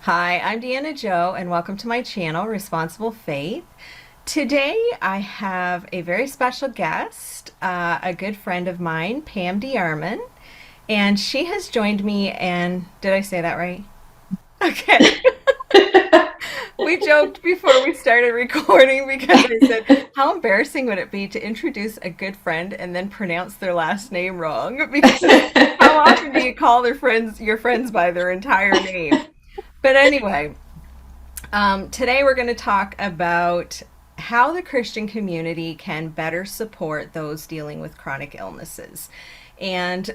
Hi, I'm Deanna Joe, and welcome to my channel, Responsible Faith. Today, I have a very special guest, a good friend of mine, Pam DeArmond, and she has joined me. And did I say that right? Okay. We joked before we started recording because I said, how embarrassing would it be to introduce a good friend and then pronounce their last name wrong? Because how often do you call your friends by their entire name? But anyway, today we're going to talk about how the Christian community can better support those dealing with chronic illnesses. And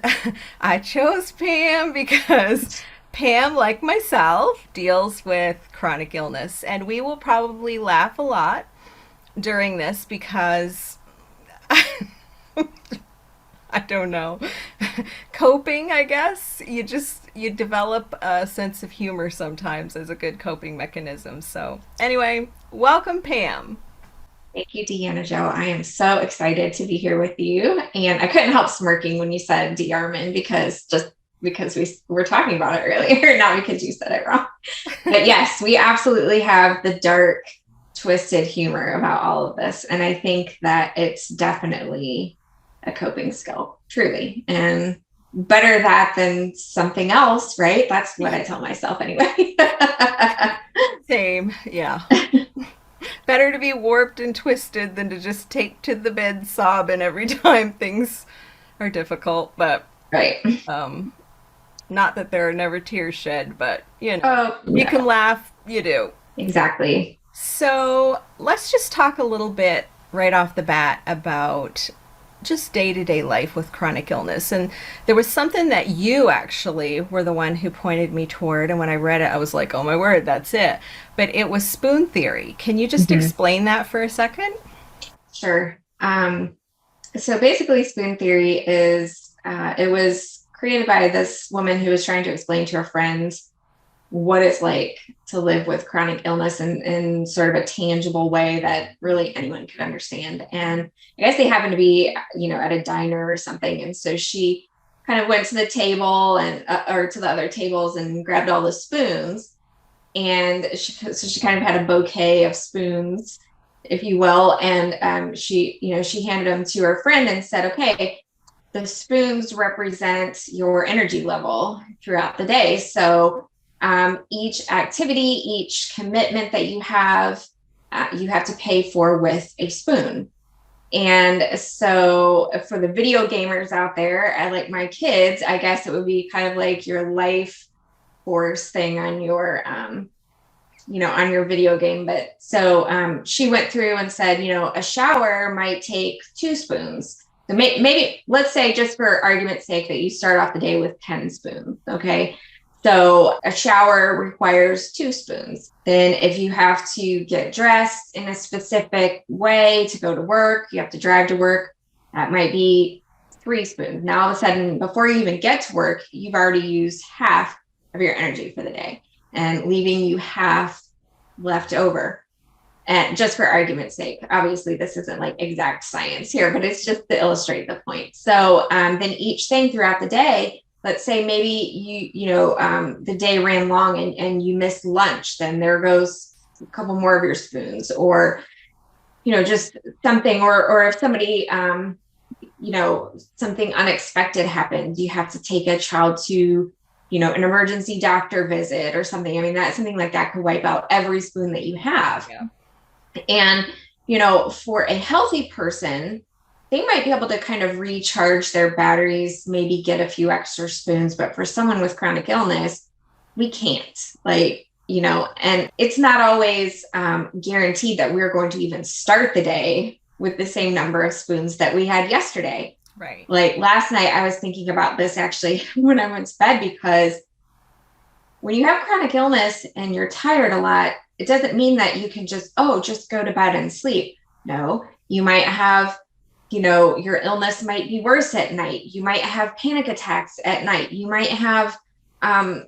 I chose Pam because Pam, like myself, deals with chronic illness. And we will probably laugh a lot during this because I don't know. Coping, I guess. You develop a sense of humor sometimes as a good coping mechanism. So, anyway, welcome Pam. Thank you, Deanna Joe. I am so excited to be here with you. And I couldn't help smirking when you said DeArmond because we were talking about it earlier, not because you said it wrong. But yes, we absolutely have the dark, twisted humor about all of this. And I think that it's definitely a coping skill, truly. And better that than something else, right? That's what I tell myself anyway. Same, yeah. Better to be warped and twisted than to just take to the bed sobbing every time things are difficult. But Right. um, not that there are never tears shed, but Oh, you can no, laugh, you do. exactly. So let's just talk a little bit right off the bat about just day to day life with chronic illness. And there was something that you actually were the one who pointed me toward. And when I read it, I was like, oh my word, that's it. But it was spoon theory. Can you just Mhm. explain that for a second? Sure. So basically, spoon theory is it was created by this woman who was trying to explain to her friends what it's like to live with chronic illness in sort of a tangible way that really anyone could understand. And I guess they happened to be, at a diner or something. And so she kind of went to the table and or to the other tables and grabbed all the spoons. And she kind of had a bouquet of spoons, if you will. And she handed them to her friend and said, okay, the spoons represent your energy level throughout the day. So each activity, each commitment that you have to pay for with a spoon. And so for the video gamers out there, I like my kids, I guess it would be kind of like your life force thing on your video game. But so she went through and said, a shower might take 2 spoons. So maybe let's say, just for argument's sake, that you start off the day with 10 spoons. Okay. So a shower requires 2 spoons. Then if you have to get dressed in a specific way to go to work, you have to drive to work, that might be 3 spoons. Now all of a sudden, before you even get to work, you've already used half of your energy for the day and leaving you half left over. And just for argument's sake, obviously this isn't like exact science here, but it's just to illustrate the point. So then each thing throughout the day, let's say maybe the day ran long and you missed lunch, then there goes a couple more of your spoons, or just something, or if somebody something unexpected happened, you have to take a child to an emergency doctor visit or something. I mean, that something like that could wipe out every spoon that you have. Yeah. And, for a healthy person, they might be able to kind of recharge their batteries, maybe get a few extra spoons. But for someone with chronic illness, we can't. And it's not always guaranteed that we're going to even start the day with the same number of spoons that we had yesterday. Right. Like last night, I was thinking about this actually when I went to bed, because when you have chronic illness and you're tired a lot, it doesn't mean that you can just go to bed and sleep. No, you might have, your illness might be worse at night. You might have panic attacks at night. You might have, um,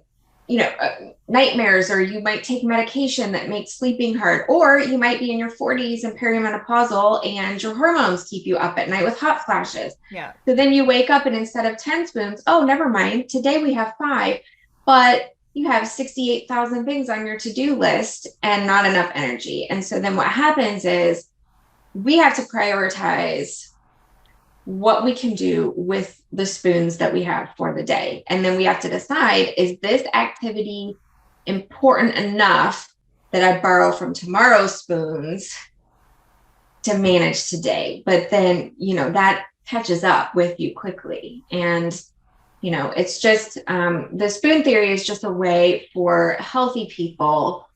nightmares, or you might take medication that makes sleeping hard, or you might be in your 40s and perimenopausal and your hormones keep you up at night with hot flashes. Yeah. So then you wake up and instead of 10 spoons, oh, never mind. Today we have 5. But you have 68,000 things on your to-do list and not enough energy. And so then what happens is we have to prioritize what we can do with the spoons that we have for the day. And then we have to decide, is this activity important enough that I borrow from tomorrow's spoons to manage today? But then, that catches up with you quickly. And, it's just the spoon theory is just a way for healthy people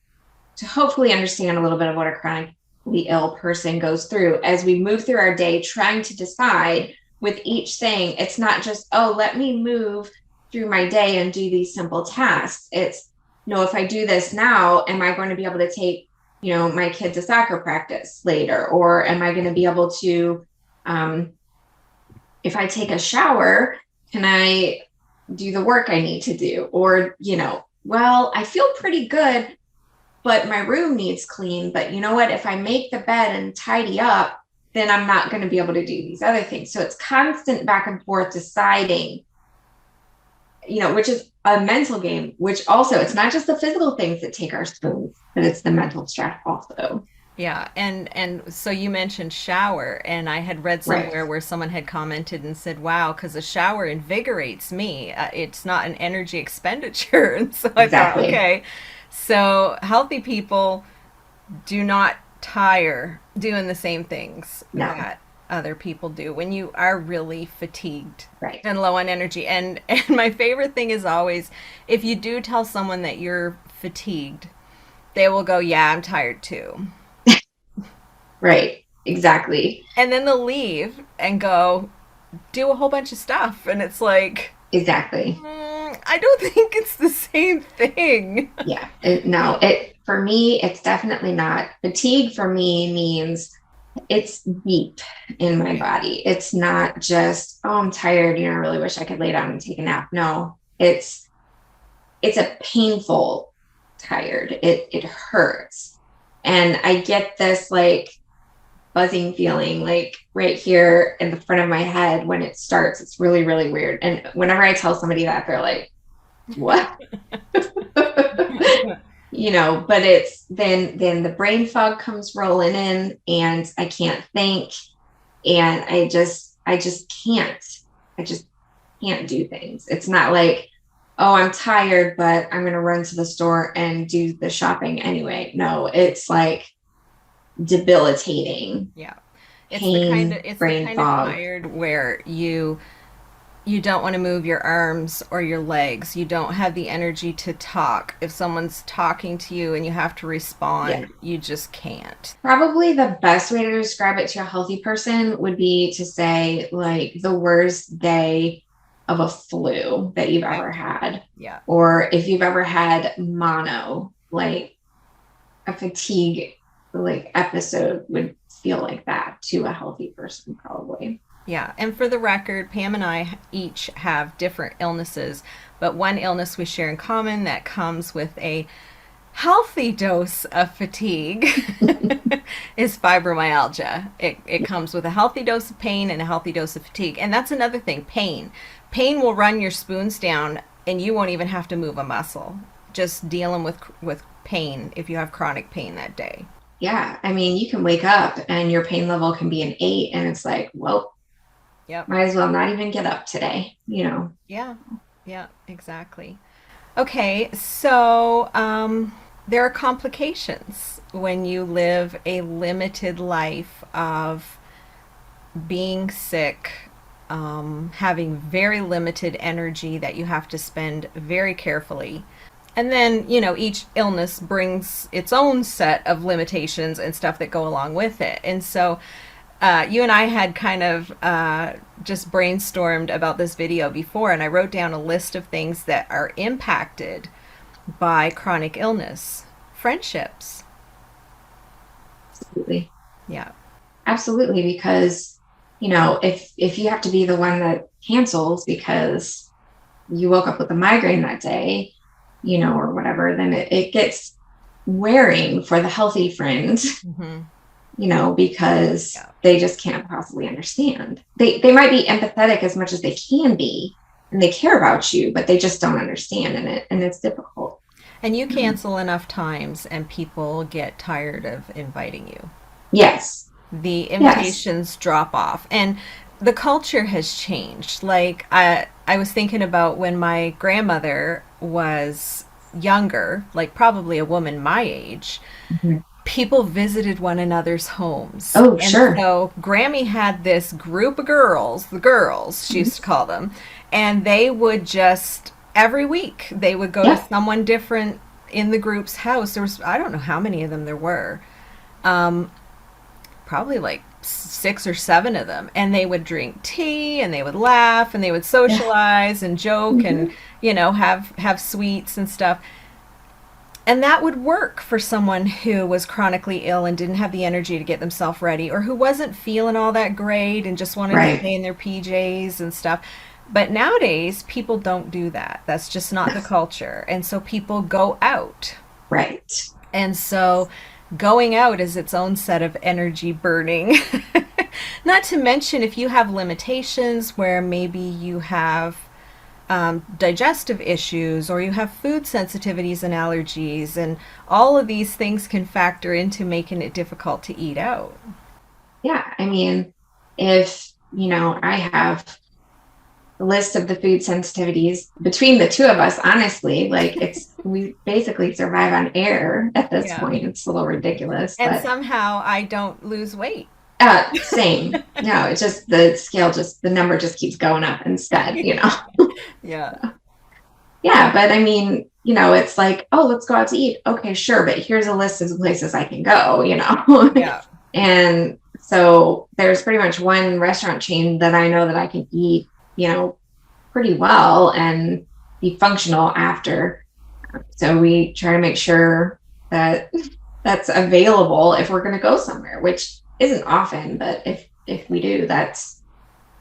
to hopefully understand a little bit of what a chronically ill person goes through as we move through our day, trying to decide with each thing. It's not just, oh, let me move through my day and do these simple tasks. It's, if I do this now, am I going to be able to take, my kids to soccer practice later? Or am I going to be able to, if I take a shower, can I do the work I need to do? Or, well, I feel pretty good, but my room needs clean. But you know what? If I make the bed and tidy up, then I'm not going to be able to do these other things. So it's constant back and forth deciding, which is a mental game, which also, it's not just the physical things that take our spoons, but it's the mental stress also. Yeah, and so you mentioned shower, and I had read somewhere where someone had commented and said, "Wow, because a shower invigorates me. It's not an energy expenditure." And so I thought, okay, so healthy people do not tire doing the same things that other people do when you are really fatigued and low on energy. And my favorite thing is always, if you do tell someone that you're fatigued, they will go, "Yeah, I'm tired too." Right. Exactly. And then they'll leave and go do a whole bunch of stuff. And it's like, exactly. I don't think it's the same thing. Yeah. For me, it's definitely not. Fatigue for me means it's deep in my body. It's not just, oh, I'm tired. I really wish I could lay down and take a nap. No, it's a painful tired. It hurts. And I get this buzzing feeling right here in the front of my head when it starts. It's really, really weird. And whenever I tell somebody that, they're like, what? But it's then the brain fog comes rolling in and I can't think. And I just can't do things. It's not like, oh, I'm tired, but I'm going to run to the store and do the shopping anyway. No, it's debilitating. Yeah. It's the kind of tired where you don't want to move your arms or your legs. You don't have the energy to talk. If someone's talking to you and you have to respond, you just can't. Probably the best way to describe it to a healthy person would be to say the worst day of a flu that you've ever had. Yeah. Or if you've ever had mono, a fatigue episode would feel like that to a healthy person, probably. Yeah. And for the record, Pam and I each have different illnesses, but one illness we share in common that comes with a healthy dose of fatigue is fibromyalgia. It comes with a healthy dose of pain and a healthy dose of fatigue. And that's another thing, pain. Pain will run your spoons down and you won't even have to move a muscle. Just dealing with pain if you have chronic pain that day. Yeah. I mean, you can wake up and your pain level can be an 8 and it's like, well, might as well not even get up today, Yeah. Yeah, exactly. Okay. So, there are complications when you live a limited life of being sick, having very limited energy that you have to spend very carefully. And then, each illness brings its own set of limitations and stuff that go along with it. And so you and I had kind of just brainstormed about this video before, and I wrote down a list of things that are impacted by chronic illness. Friendships. Absolutely. Yeah. Absolutely, because, if you have to be the one that cancels because you woke up with a migraine that day, or whatever, then it gets wearing for the healthy friend, because they just can't possibly understand. They might be empathetic as much as they can be, and they care about you, but they just don't understand in it, and it's difficult. And you Um, cancel enough times and people get tired of inviting you. yes, The yes. invitations drop off. And the culture has changed. Like I was thinking about when my grandmother was younger, like probably a woman my age, Mhm. people visited one another's homes. Oh, And sure. so Grammy had this group of girls, the girls, she Mhm. used to call them, and they would just, every week, they would go to Yeah, someone different in the group's house. There was, I don't know how many of them there were, um, probably like 6 or 7 of them. And they would drink tea and they would laugh and they would yeah. socialize and joke and, Hmm. have sweets and stuff. And that would work for someone who was chronically ill and didn't have the energy to get themselves ready, or who wasn't feeling all that great and just wanted to Right. stay in their PJs and stuff. But nowadays, people don't do that. That's just not the culture. And so people go out. Right. And so going out is its own set of energy burning. Not to mention, if you have limitations where maybe you have digestive issues or you have food sensitivities and allergies, and all of these things can factor into making it difficult to eat out. Yeah. I mean, if, I have a list of the food sensitivities between the two of us, honestly, like we basically survive on air at this Yeah. point. It's a little ridiculous, And but somehow I don't lose weight. same. No, it's just the number just keeps going up instead. Yeah. Yeah, but I mean, it's like, oh, let's go out to eat. Okay, sure, but here's a list of places I can go. Yeah. And so there's pretty much one restaurant chain that I know that I can eat, pretty well and be functional after. So we try to make sure that that's available if we're going to go somewhere, which isn't often, but if we do, that's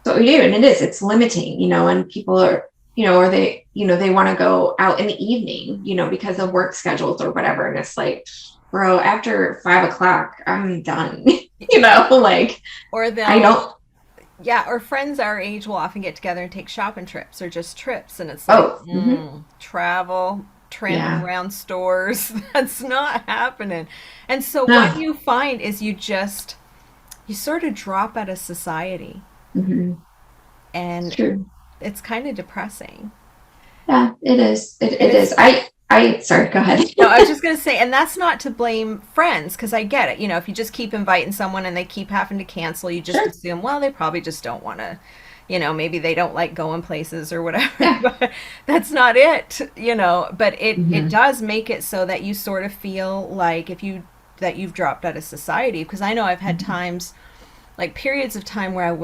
what we do. And it's limiting, and people are, or they want to go out in the evening, because of work schedules or whatever. And it's like, bro, after 5 o'clock, I'm done. Like Or I they'll, don't. yeah, or friends our age will often get together and take shopping trips or just trips. And it's like, Oh, mm-hmm. travel, tramping Yeah. around stores. That's not happening. And so what No. you find is you sort of drop out of society. Mm-hmm. It's And true. it's kind of depressing. Yeah, it is. It, And it is. it's, Sorry, go ahead. no, I was just going to say, and that's not to blame friends, because I get it. If you just keep inviting someone and they keep having to cancel, you just Sure. assume, well, they probably just don't want to, maybe they don't like going places or whatever. Yeah. But that's not it. But it Mm-hmm. does make it so that you sort of feel like that you've dropped out of society. Because I know I've had Mm-hmm. times, like periods of time where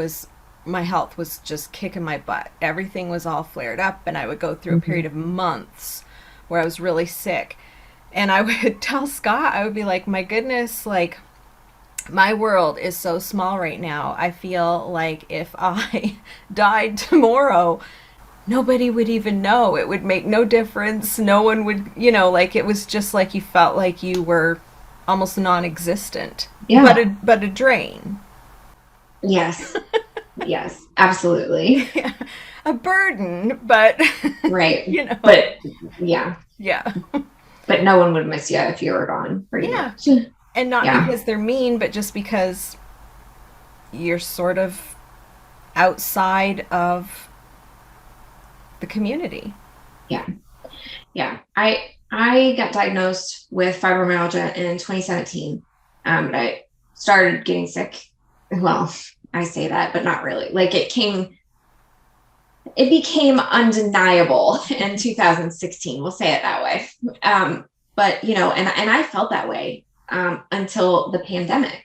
my health was just kicking my butt. Everything was all flared up, and I would go through a Mm-hmm. period of months where I was really sick. And I would tell Scott, I would be like, my goodness, like, my world is so small right now. I feel like if I died tomorrow, nobody would even know. It would make no difference. No one would, like, it was just like you felt like you were almost non existent, Yeah. but a drain. Yes. Yes. Absolutely. Yeah. A burden, but, Right. you know, But yeah. yeah. But no one would miss you if you were gone, pretty Yeah. much. And not Yeah. because they're mean, but just because you're sort of outside of the community. Yeah. Yeah. I got diagnosed with fibromyalgia in 2017. But I started getting sick. Well, I say that, but not really. Like it became undeniable in 2016. We'll say it that way. But and I felt that way until the pandemic.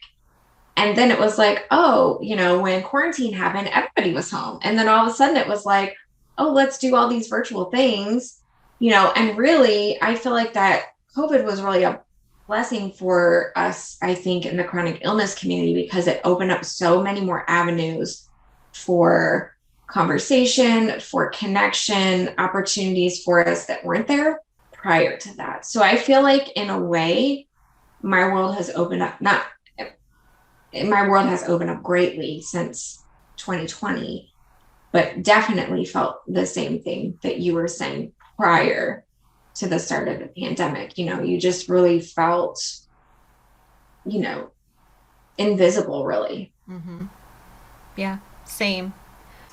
And then it was like, oh, when quarantine happened, everybody was home. And then all of a sudden it was like, oh, let's do all these virtual things, and really, I feel like that COVID was really a blessing for us, I think, in the chronic illness community because it opened up so many more avenues for conversation, for connection, opportunities for us that weren't there prior to that. So I feel like in a way, my world has opened up, not my world has opened up greatly since 2020. but definitely felt the same thing that you were saying prior to the start of the pandemic. You just really felt, you know, invisible, really. Mm-hmm. Yeah, same.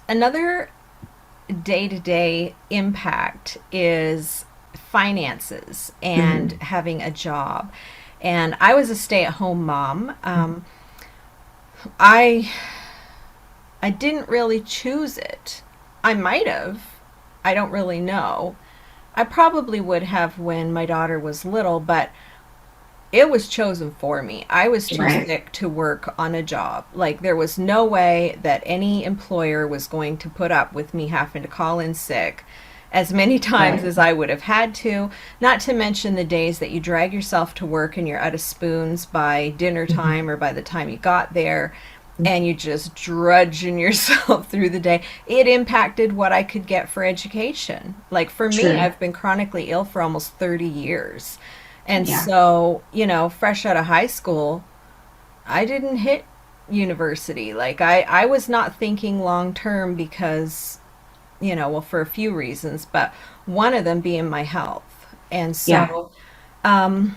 Another day-to-day impact is finances and Mm-hmm. having a job. And I was a stay-at-home mom. I I didn't really choose it. I might have. I don't really know. I probably would have when my daughter was little, but it was chosen for me. I was too Right. sick to work on a job. Like, there was no way that any employer was going to put up with me having to call in sick as many times Right. as I would have had to. Not to mention the days that you drag yourself to work and you're out of spoons by dinner Mm-hmm. time or by the time you got there, and you just drudging yourself through the day. It impacted what I could get for education. Like, for me, True. I've been chronically ill for almost 30 years. And Yeah. so, fresh out of high school, I didn't hit university. Like, I was not thinking long term because, well, for a few reasons, but one of them being my health. And Yeah. so, um,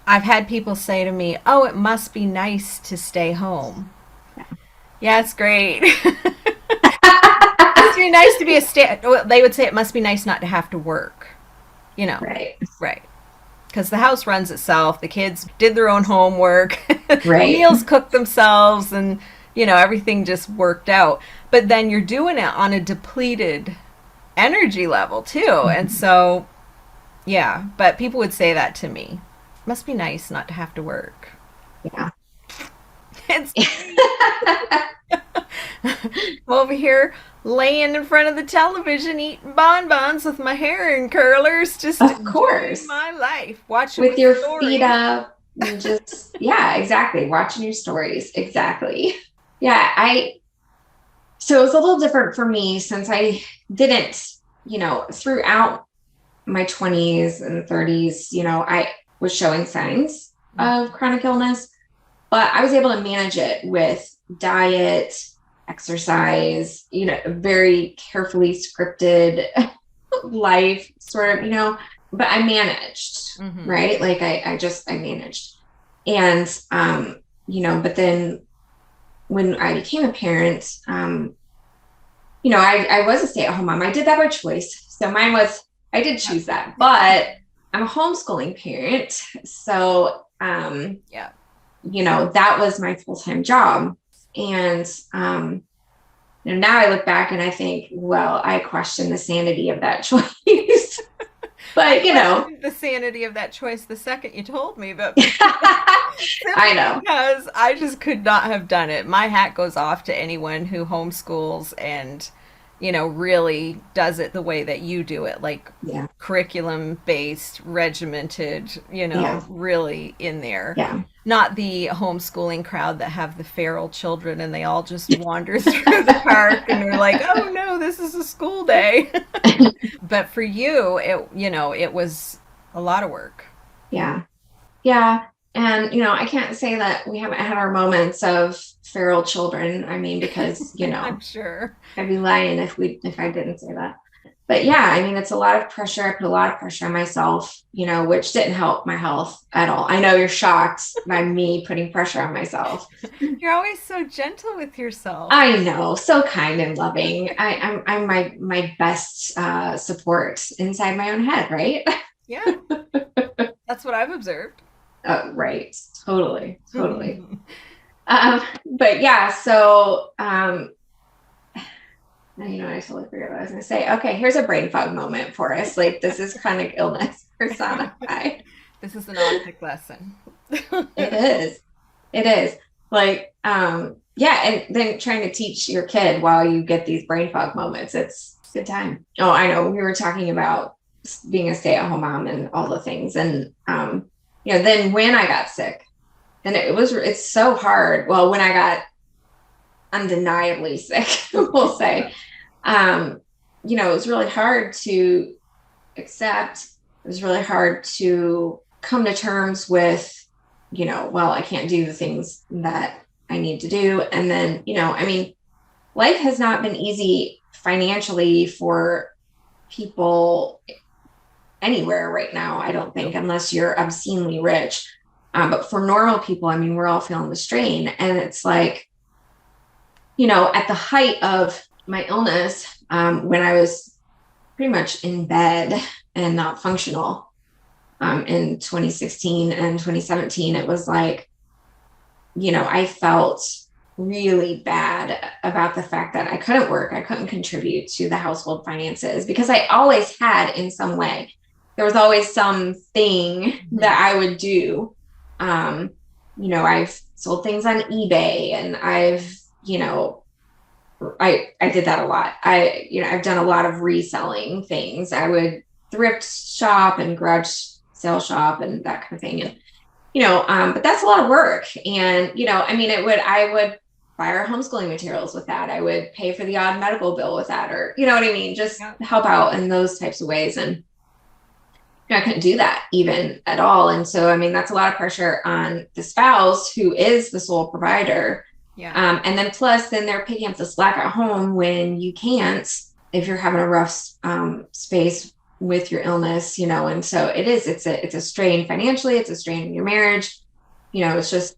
I've had people say to me, "Oh, it must be nice to stay home." Yeah, it's great. Must be nice to be a stay. Well, they would say it must be nice not to have to work. You know, Right. right? Because the house runs itself. The kids did their own homework. The Right. meals cooked themselves, and everything just worked out. But then you're doing it on a depleted energy level too, and Mhm. so yeah. But people would say that to me. Must be nice not to have to work. Yeah. It's I'm over here laying in front of the television eating bonbons with my hair in curlers, just Of enjoying course. my life, watching my With your feet stories. up and just, yeah, exactly. Watching your stories. Exactly. Yeah. So it was a little different for me since I didn't, throughout my 20s and 30s, I was showing signs of chronic illness, but I was able to manage it with diet, exercise, very carefully scripted life sort of, but I managed, Mm-hmm. right? Like I managed. And, but then when I became a parent, I was a stay-at-home mom. I did that by choice. So I did Yep. choose that, but I'm a homeschooling parent. So, Yeah. that was my full-time job. And, now I look back and I think, well, I question the sanity of that choice. I But, questioned the sanity of that choice the second you told me, but I simply know. because I just could not have done it. My hat goes off to anyone who homeschools and, really does it the way that you do it, like Yeah. curriculum based, regimented, Yeah. really in there. Yeah. Not the homeschooling crowd that have the feral children and they all just wander through the park and they're like, oh no, this is a school day. But for you, it was a lot of work. Yeah. Yeah. And, I can't say that we haven't had our moments of feral children. I mean, because, I'm sure. I'd be lying if I didn't say that. But yeah, I mean, it's a lot of pressure. I put a lot of pressure on myself, which didn't help my health at all. I know you're shocked by me putting pressure on myself. You're always so gentle with yourself. I know, so kind and loving. I'm my best support inside my own head, right? Yeah, that's what I've observed. Right. Totally. Totally. But yeah, so I totally forgot what I was going to say. Okay, here's a brain fog moment for us. Like, this is chronic illness personified. This is an object lesson. It is. It is. Like, yeah, and then trying to teach your kid while you get these brain fog moments. It's a good time. Oh, I know. We were talking about being a stay-at-home mom and all the things. And, then when I got sick, and it's so hard. Well, when I got undeniably sick, we'll say, it was really hard to accept. It was really hard to come to terms with, well, I can't do the things that I need to do. And then, I mean, life has not been easy financially for people anywhere right now, I don't think, Nope. unless you're obscenely rich. But for normal people, I mean, we're all feeling the strain. And it's like, at the height of my illness, when I was pretty much in bed and not functional, in 2016 and 2017, it was like, I felt really bad about the fact that I couldn't work. I couldn't contribute to the household finances because I always had in some way. There was always something Mhm. that I would do. Um, I've sold things on eBay and I did that a lot. I've done a lot of reselling things. I would thrift shop and garage sale shop and that kind of thing. And but that's a lot of work. And, I mean, I would buy our homeschooling materials with that. I would pay for the odd medical bill with that, or, you know what I mean? Just Yeah. help out in those types of ways. And I couldn't do that even at all. And so, I mean, that's a lot of pressure on the spouse who is the sole provider. Yeah. And then plus, then they're picking up the slack at home when you can't, if you're having a rough space with your illness, and so it's a strain financially, it's a strain in your marriage, it's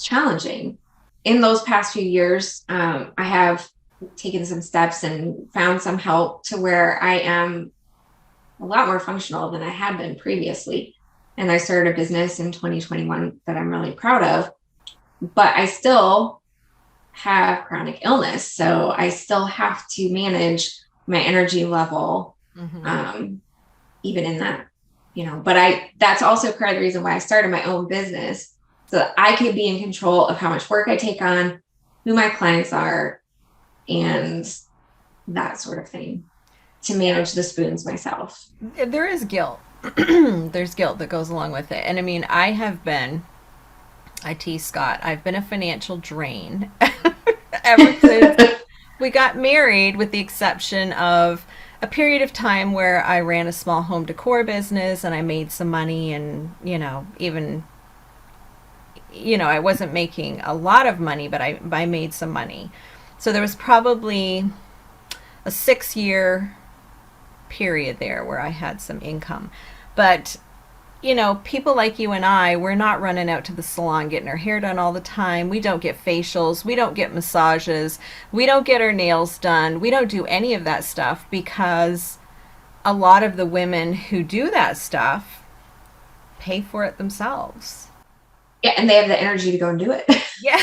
challenging. In those past few years, I have taken some steps and found some help to where I am a lot more functional than I had been previously. And I started a business in 2021 that I'm really proud of, but I still have chronic illness. So I still have to manage my energy level, Hmm. um, even in that, but that's also part of the reason why I started my own business so that I could be in control of how much work I take on, who my clients are, and that sort of thing to Yeah. manage the spoons myself. There is guilt. There's guilt that goes along with it. And I mean, I tease Scott, I've been a financial drain ever since we got married, with the exception of a period of time where I ran a small home decor business and I made some money, and, I wasn't making a lot of money, but I made some money. So there was probably a 6 year period there where I had some income. But people like you and I, we're not running out to the salon getting our hair done all the time. We don't get facials. We don't get massages. We don't get our nails done. We don't do any of that stuff because a lot of the women who do that stuff pay for it themselves. Yeah, and they have the energy to go and do it. Yeah,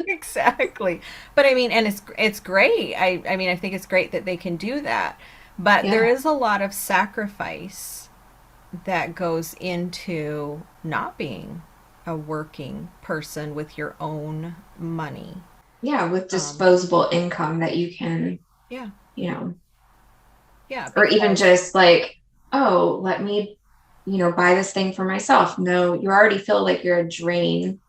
exactly. But I mean, and it's great. I mean, I think it's great that they can do that. But there Yeah. is a lot of sacrifice that goes into not being a working person with your own money. Yeah, with Um, disposable income that you can, yeah, you know, yeah, or even because just like, oh, let me, buy this thing for myself. No, you already feel like you're a drain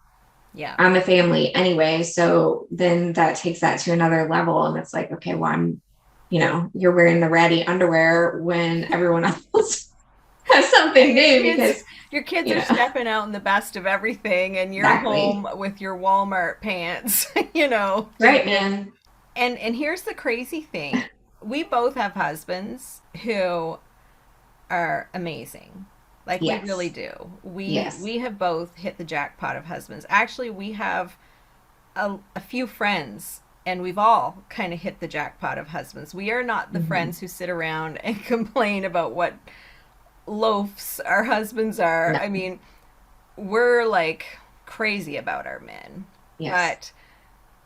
yeah, on the family anyway. So then that takes that to another level. And it's like, okay, well, you're wearing the ratty underwear when everyone else has yeah, something new because, your kids you are know, stepping out in the best of everything, and you're exactly. home with your Walmart pants, you know, Right, man. and here's the crazy thing. We both have husbands who are amazing. Like, we really Yes. do. We Yes. we have both hit the jackpot of husbands. Actually, we have a few friends, and we've all kind of hit the jackpot of husbands. We are not the Mm-hmm. friends who sit around and complain about what loafs our husbands are. No. I mean, we're like crazy about our men. Yes. But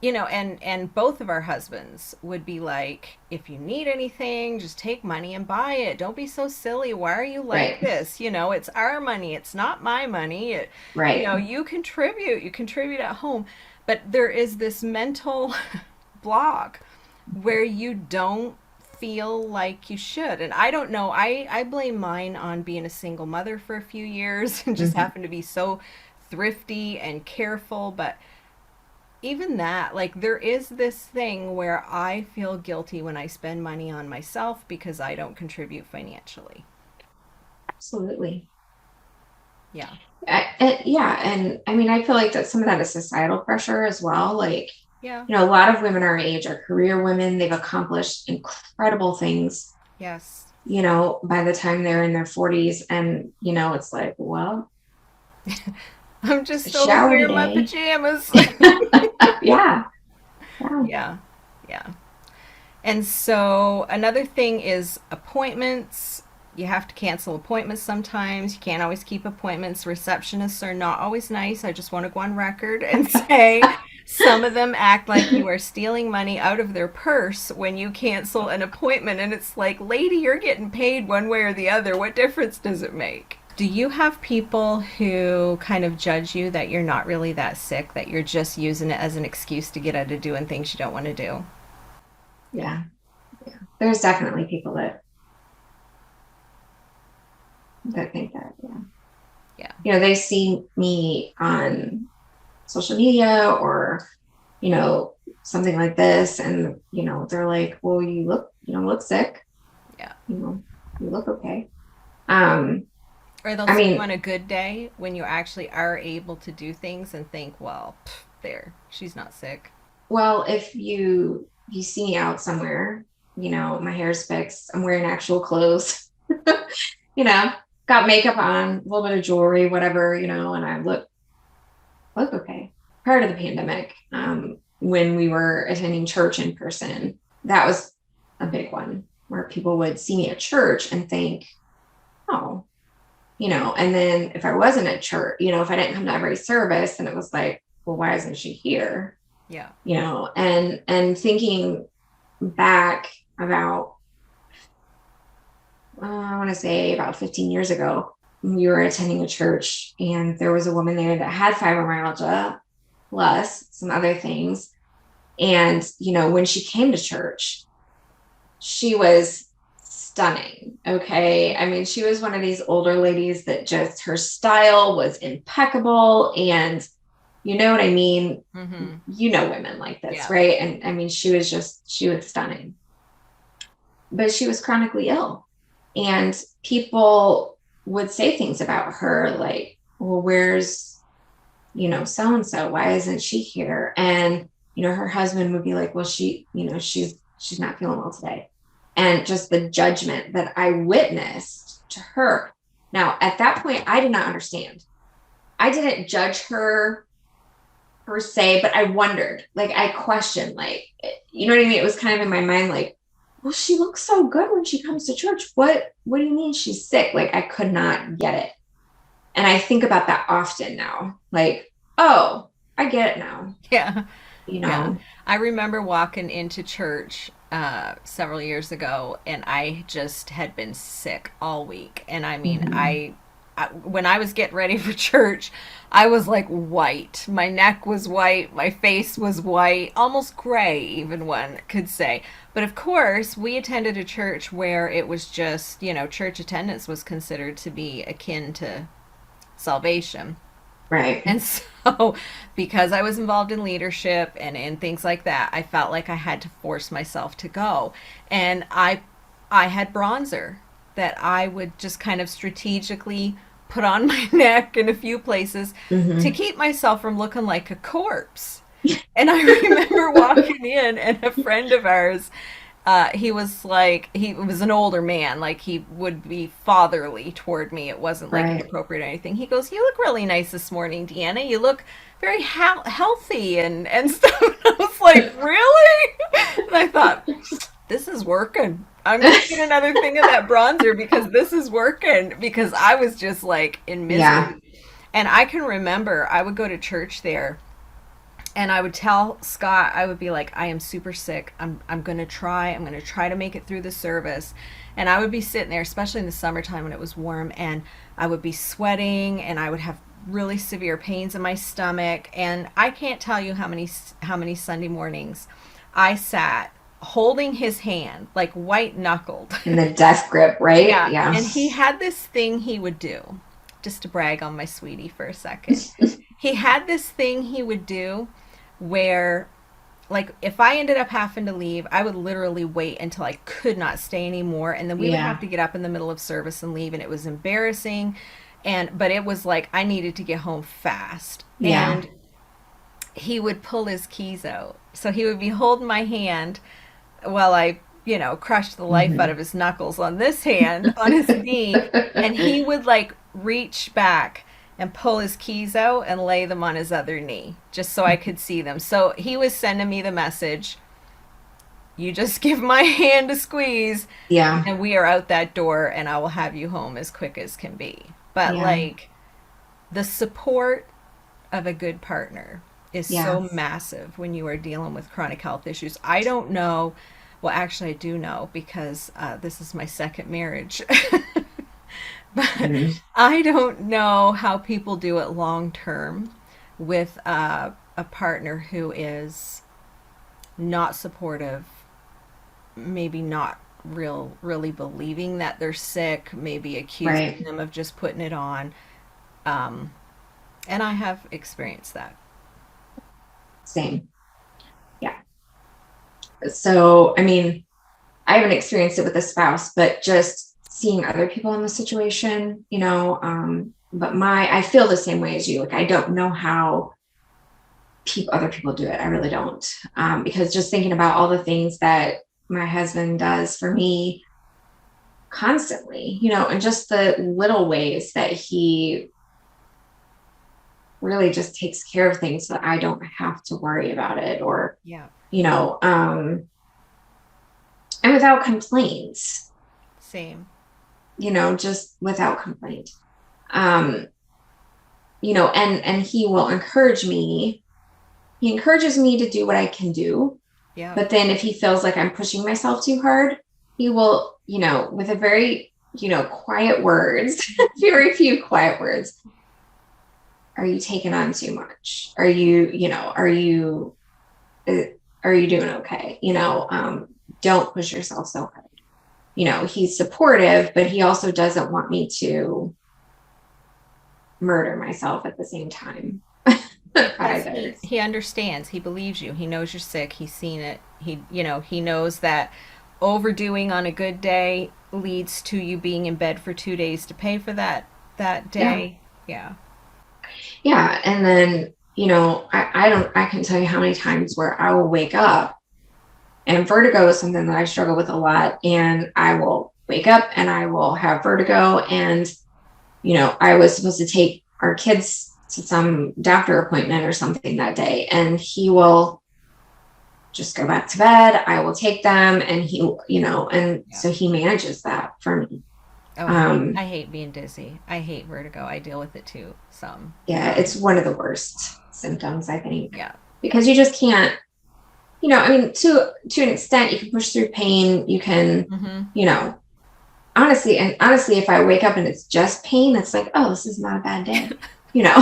and both of our husbands would be like, if you need anything, just take money and buy it. Don't be so silly. Why are you like Right. this? It's our money. It's not my money. Right. You contribute at home. But there is this mental block where you don't feel like you should. And I don't know. I blame mine on being a single mother for a few years and just Mm-hmm. happen to be so thrifty and careful. But even that, like, there is this thing where I feel guilty when I spend money on myself because I don't contribute financially. Absolutely. Yeah. Yeah, and I mean, I feel like that some of that is societal pressure as well. Like, Yeah. A lot of women our age are career women. They've accomplished incredible things, Yes. by the time they're in their 40s. And, it's like, well, I'm it's a just over shower here in my today. pajamas. Yeah. Yeah. Yeah. Yeah. And so another thing is appointments. You have to cancel appointments sometimes. You can't always keep appointments. Receptionists are not always nice. I just want to go on record and say some of them act like you are stealing money out of their purse when you cancel an appointment. And it's like, lady, you're getting paid one way or the other. What difference does it make? Do you have people who kind of judge you that you're not really that sick, that you're just using it as an excuse to get out of doing things you don't want to do? Yeah. Yeah. There's definitely people that think that, yeah. Yeah. They see me on social media or, you know, something like this. And, they're like, well, you look sick, Yeah. you know, you look okay. Um, Or they'll I see you mean, on a good day when you actually are able to do things and think, well, pff, there, she's not sick. well, if you see me out somewhere, my hair's fixed, I'm wearing actual clothes, you know, got makeup on, a little bit of jewelry, whatever, and I look okay. Prior to the pandemic, when we were attending church in person, that was a big one where people would see me at church and think, oh, and then if I wasn't at church, if I didn't come to every service, then it was like, well, why isn't she here? Yeah. And thinking back about, I want to say about 15 years ago, we were attending a church and there was a woman there that had fibromyalgia plus some other things. And, when she came to church, she was stunning. Okay. I mean, she was one of these older ladies that just her style was impeccable. And you know what I mean? Mm-hmm. Women like this, Yeah. right? And I mean, she was stunning, but she was chronically ill. And people would say things about her like, well, where's, so and so? Why isn't she here? And, her husband would be like, well, she's not feeling well today. And just the judgment that I witnessed to her. Now, at that point, I did not understand. I didn't judge her per se, but I wondered, like, I questioned, like, you know what I mean? It was kind of in my mind, like, well, she looks so good when she comes to church. What do you mean she's sick? Like, I could not get it. And I think about that often now, like, oh, I get it now, Yeah. you Yeah. know? I remember walking into church several years ago and I just had been sick all week. And I mean, Mm-hmm. when I was getting ready for church, I was like white. My neck was white, my face was white, almost gray, even one could say. But of course, we attended a church where it was just, church attendance was considered to be akin to salvation. Right. And so, because I was involved in leadership and in things like that, I felt like I had to force myself to go. And I had bronzer that I would just kind of strategically put on my neck in a few places to Mm-hmm. keep myself from looking like a corpse. And I remember walking in, and a friend of ours, he was an older man, like he would be fatherly toward me. It wasn't like Right. inappropriate or anything. He goes, "You look really nice this morning, Deanna. You look very healthy and stuff." And I was like, "Really?" And I thought, this is working. I'm gonna get another thing of that bronzer because this is working. Because I was just like in Yeah. misery. And I can remember I would go to church there and I would tell Scott, I would be like, I am super sick. I'm gonna try. I'm gonna try to make it through the service. And I would be sitting there, especially in the summertime when it was warm, and I would be sweating, and I would have really severe pains in my stomach. And I can't tell you how many Sunday mornings I sat holding his hand, like white knuckled. In the death grip, right? Yeah, Yeah. and he had this thing he would do, just to brag on my sweetie for a second. He had this thing he would do where, like, if I ended up having to leave, I would literally wait until I could not stay anymore, and then we would have Yeah. to get up in the middle of service and leave, and it was embarrassing. But it was like I needed to get home fast. Yeah. And he would pull his keys out So he would be holding my hand while I, crushed the life out Mhm. of his knuckles on this hand, on his knee, and he would like reach back and pull his keys out and lay them on his other knee just so I could see them. So he was sending me the message, you just give my hand a squeeze Yeah. and we are out that door and I will have you home as quick as can be. But Yeah. like the support of a good partner is so Yes. massive when you are dealing with chronic health issues. I don't know. Well, actually, I do know because this is my second marriage. But Mhm. I don't know how people do it long term with a partner who is not supportive, maybe not really believing that they're sick, maybe accusing Right. them of just putting it on. Um, and I have experienced that. Same. Yeah. So, I mean, I haven't experienced it with a spouse, but just seeing other people in the situation, but I feel the same way as you. Like, I don't know how other people do it. I really don't. Because just thinking about all the things that my husband does for me constantly, and just the little ways that he really just takes care of things so that I don't have to worry about it, or, Yeah, you know, um, and without complaints, same. just without complaint. Um, and he will encourage me. He encourages me to do what I can do. Yeah. But then if he feels like I'm pushing myself too hard, he will, with a very, quiet words, very few quiet words. Are you taking on too much? Uh, are you doing okay? Don't push yourself so hard. He's supportive, but he also doesn't want me to murder myself at the same time Because he either. he understands, he believes you, he knows you're sick, he's seen it, he knows that overdoing on a good day leads to you being in bed for 2 days to pay for that Yeah. day. Yeah. Yeah. And then, I can tell you how many times where I will wake up, and vertigo is something that I struggle with a lot. And I will wake up and I will have vertigo. And, I was supposed to take our kids to some doctor appointment or something that day. And he will just go back to bed. I will take them, and and Yeah. so he manages that for me. Oh, Um, I hate being dizzy. I hate vertigo. I deal with it too. Some. yeah, it's one of the worst symptoms, I think, Yeah. because you just can't, I mean, to an extent, you can push through pain. You can, Mhm. you know, honestly, if I wake up and it's just pain, it's like, oh, this is not a bad day. You know,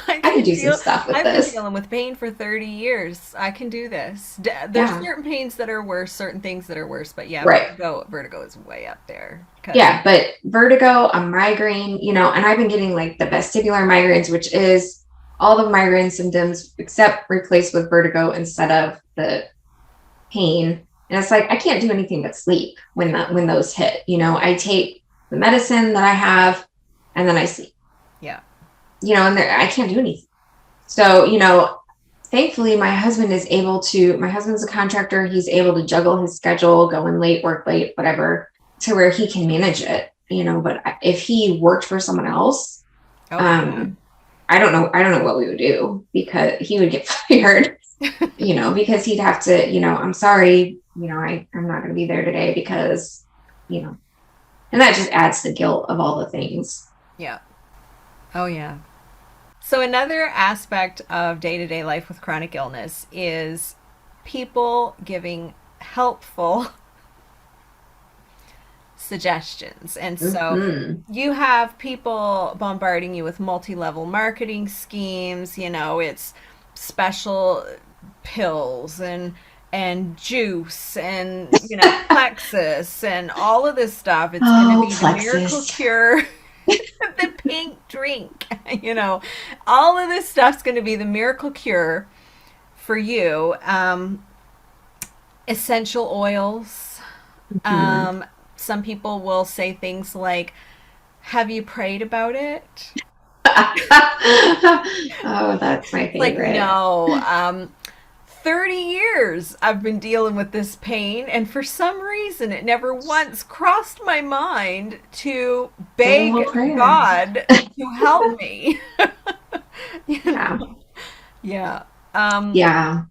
I I could can do some deal. stuff with I've been this. dealing with pain for 30 years. I can do this. There's Yeah, certain pains that are worse, certain things that are worse, but yeah, right. vertigo is way up there cuz Yeah, but vertigo, a migraine, and I've been getting like the vestibular migraines, which is all the migraine symptoms except replaced with vertigo instead of the pain. And it's like I can't do anything but sleep when those hit. I take the medicine that I have, and then I sleep. yeah. And I can't do anything. So, thankfully my husband's a contractor. He's able to juggle his schedule, go in late, work late, whatever, to where he can manage it, but if he worked for someone else, Oh yeah. um, I don't know what we would do, because he would get fired, because he'd have to, I'm sorry, I'm not going to be there today because, you know, and that just adds the guilt of all the things. Yeah. Oh yeah. So another aspect of day-to-day life with chronic illness is people giving helpful suggestions. And so Mm-hmm. you have people bombarding you with multi-level marketing schemes, it's special pills and juice and plexus and all of this stuff. It's going to Oh, be the miracle plexus. cure, the pink drink, all of this stuff's going to be the miracle cure for you. Essential oils. Mm-hmm. um, some people will say things like, have you prayed about it? Oh, that's my Like, favorite. no. 30 years I've been dealing with this pain, and for some reason, it never once crossed my mind to Say a beg little prayer. God to help me. You Yeah. know? Yeah. Um, Yeah.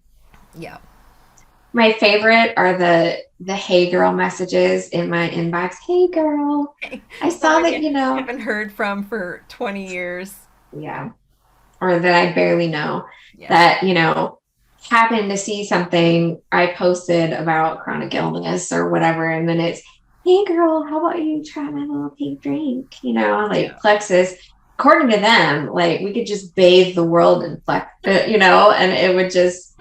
yeah. My favorite are the hey girl messages in my inbox. Hey girl, I saw Someone that, you haven't heard from for 20 years. yeah, or that I barely know Yeah. that, happened to see something I posted about chronic illness or whatever. And then it's, hey girl, how about you try my little pink drink? Like Yeah. Plexus. According to them, like we could just bathe the world in Plex, and it would just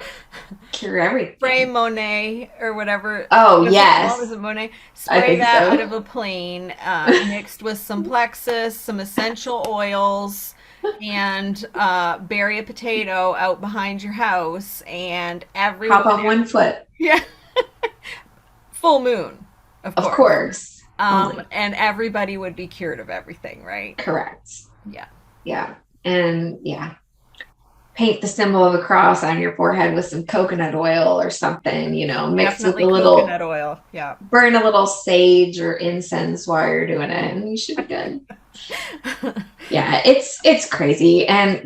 cure Spray everything. Monet or whatever. Oh, What's it called? yes, Is it Monet? I Spray think that out so. of a plane, mixed with some Plexus, some essential oils, and bury a potato out behind your house, and Hop everyone, on one foot. yeah, full moon, of Of course. course. Only. And everybody would be cured of everything, right? Correct. Yeah. Yeah. And yeah, paint the symbol of a cross on your forehead with some coconut oil or something, mixed with Definitely a little, coconut oil. Yeah. burn a little sage or incense while you're doing it, and you should be good. Yeah, it's crazy. And,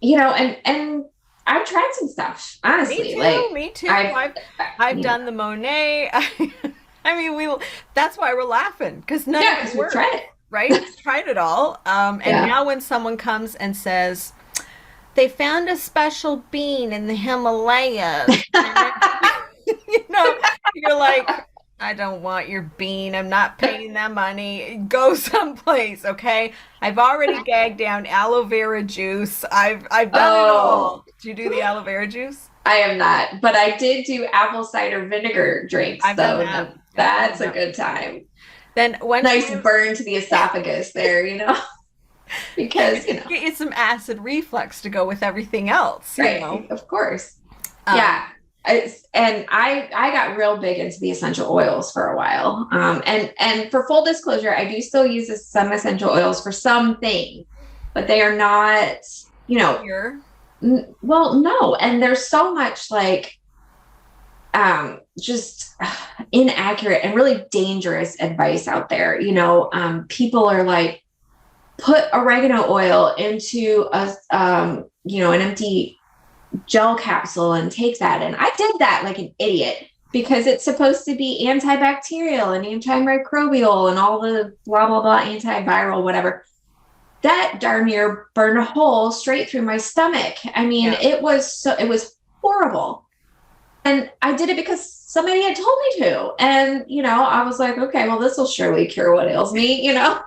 and I've tried some stuff, Me honestly. too. Like Me too. I've, I've done the Monet. I mean, that's why we're laughing because none yeah, of it because we've tried worked, it. right? We've tried it all. And Yeah. now when someone comes and says they found a special bean in the Himalayas, and you know, you're like, I don't want your bean. I'm not paying that money. Go someplace, okay? I've already gagged down aloe vera juice. I've done it Oh, all. Did you do the aloe vera juice? I am not, but I did do apple cider vinegar drinks, I've done though. that. Now I've done that's a that. good time. Then one Nice time, burn to the esophagus there, because, get you some acid reflux to go with everything else, you know. right, of course. Um, Yeah. And I got real big into the essential oils for a while. And for full disclosure, I do still use some essential oils for some things, but they are not, here, well, no. And there's so much like just inaccurate and really dangerous advice out there. People are like, put oregano oil into an empty gel capsule and take that. And I did that like an idiot because it's supposed to be antibacterial and antimicrobial and all the blah, blah, blah, antiviral, whatever. That darn near burned a hole straight through my stomach. I mean, yeah, it was horrible. And I did it because somebody had told me to. And, I was like, okay, well, this will surely cure what ails me, and I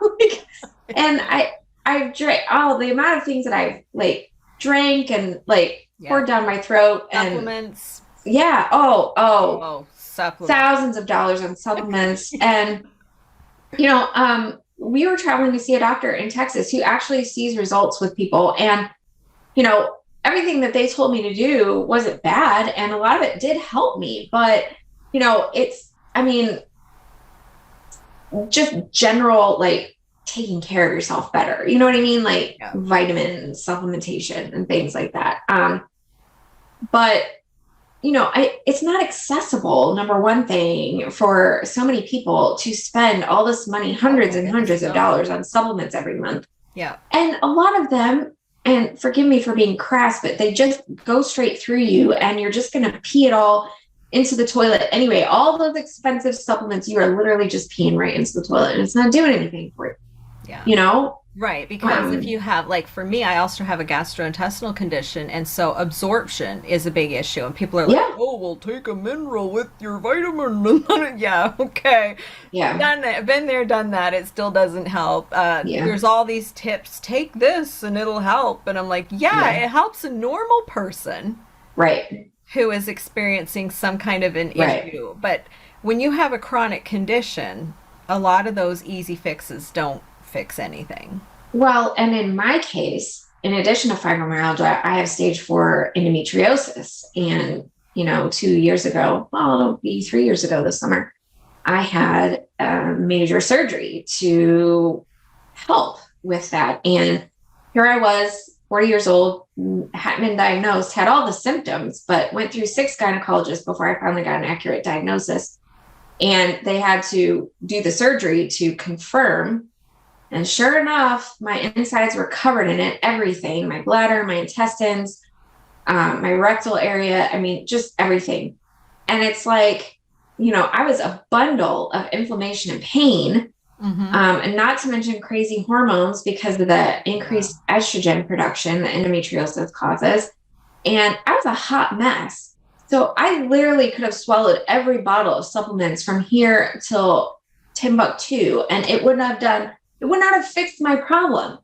drank the amount of things that I like drank and like yeah. poured down my throat. And Supplements. yeah, oh, Oh, supplements. thousands of dollars on supplements. And, we were traveling to see a doctor in Texas who actually sees results with people. And, everything that they told me to do wasn't bad. And a lot of it did help me. But, I mean, just general, like, taking care of yourself better. You know what I mean? Like Yeah. vitamin supplementation and things like that. But it's not accessible, number one thing, for so many people to spend all this money, hundreds and hundreds of dollars on supplements every month. Yeah. And a lot of them, and forgive me for being crass, but they just go straight through you and you're just going to pee it all into the toilet. Anyway, all those expensive supplements, you are literally just peeing right into the toilet and it's not doing anything for you. Yeah. Right, because if you have, like, for me, I also have a gastrointestinal condition, and so absorption is a big issue. And people are like, yeah, "Oh, well, take a mineral with your vitamin." Yeah, okay, yeah, done it. Been there, done that. It still doesn't help. yeah, There's all these tips. Take this, and it'll help. And I'm like, yeah, yeah, it helps a normal person right, who is experiencing some kind of an right. issue. But when you have a chronic condition, a lot of those easy fixes don't fix anything. Well, and in my case, in addition to fibromyalgia, I have stage 4 endometriosis. And, 2 years ago, well, it'll be 3 years ago this summer, I had a major surgery to help with that. And here I was 40 years old, hadn't been diagnosed, had all the symptoms, but went through 6 gynecologists before I finally got an accurate diagnosis. And they had to do the surgery to confirm. And sure enough, my insides were covered in it, everything, my bladder, my intestines, my rectal area. I mean, just everything. And it's like, I was a bundle of inflammation and pain. And not to mention crazy hormones because of the increased estrogen production that endometriosis causes. And I was a hot mess. So I literally could have swallowed every bottle of supplements from here till Timbuktu, and it would not have fixed my problem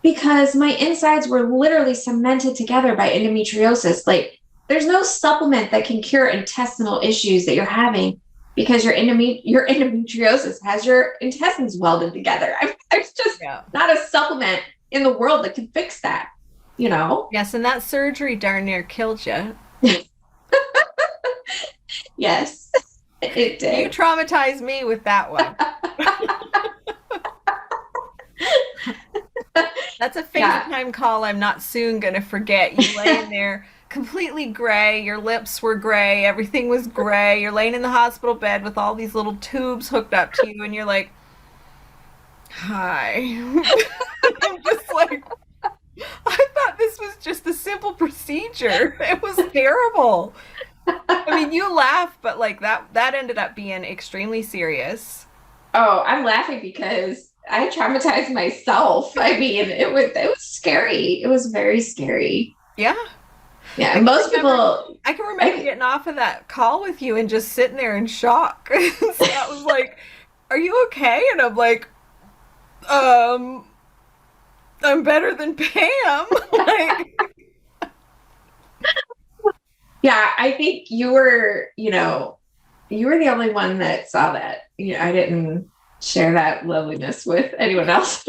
because my insides were literally cemented together by endometriosis. Like, there's no supplement that can cure intestinal issues that you're having because your endometriosis has your intestines welded together. There's just not a supplement in the world that can fix that, Yes, and that surgery darn near killed you. Yes, it did. You traumatized me with that one. That's a FaceTime call I'm not soon going to forget. You laying there completely gray, your lips were gray, everything was gray. You're laying in the hospital bed with all these little tubes hooked up to you, and you're like, hi. I'm just like, I thought this was just a simple procedure. It was terrible. I mean, you laugh, but like that ended up being extremely serious. Oh, I'm laughing because I traumatized myself. I mean, it was scary. It was very scary. Yeah. Yeah, I can remember getting off of that call with you and just sitting there in shock. So I was like, "Are you okay?" And I'm like, I'm better than Pam." Like, yeah, I think you were the only one that saw that. I didn't share that loveliness with anyone else.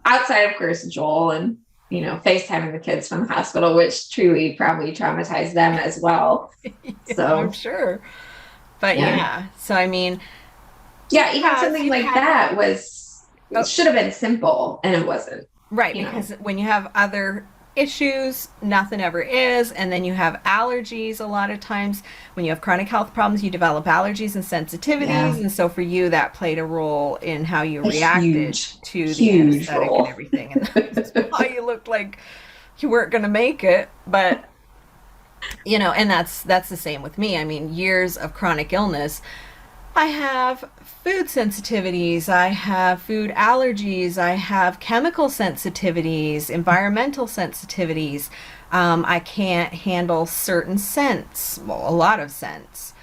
Outside, of course, Joel and, FaceTiming the kids from the hospital, which truly probably traumatized them as well. So I'm sure. But yeah. So I mean, even something like that should have been simple, and it wasn't. Right, because when you have other issues, nothing ever is. And then you have allergies. A lot of times when you have chronic health problems, you develop allergies and sensitivities. And so for you, that played a role in how you reacted to the anesthetic and everything. And that's why you looked like you weren't going to make it. But, and that's the same with me. I mean, years of chronic illness. I have food sensitivities, I have food allergies, I have chemical sensitivities, environmental sensitivities. I can't handle certain scents, well, a lot of scents.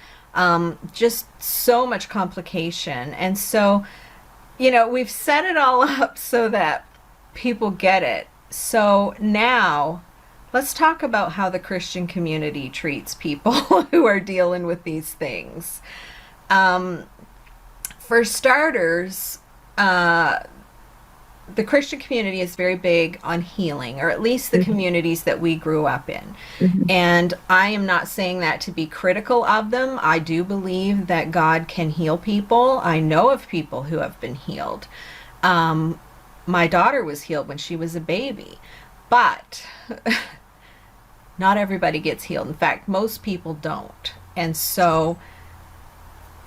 Just so much complication. And so, we've set it all up so that people get it. So now, let's talk about how the Christian community treats people who are dealing with these things. For starters, the Christian community is very big on healing, or at least the communities that we grew up in. And I am not saying that to be critical of them. I do believe that God can heal people. I know of people who have been healed. My daughter was healed when she was a baby, but not everybody gets healed. In fact, most people don't. And so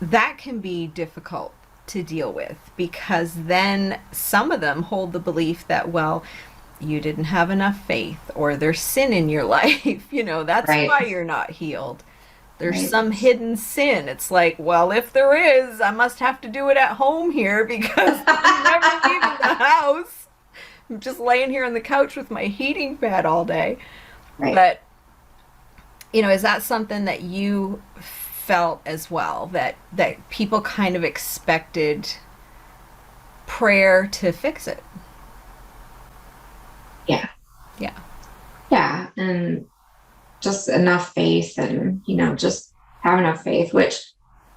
that can be difficult to deal with because then some of them hold the belief that, well, you didn't have enough faith or there's sin in your life. That's why you're not healed. There's some hidden sin. It's like, well, if there is, I must have to do it at home here because I'm never leaving the house. I'm just laying here on the couch with my heating pad all day. But, is that something that you felt as well, that people kind of expected prayer to fix it? Yeah, and just enough faith, and just have enough faith, which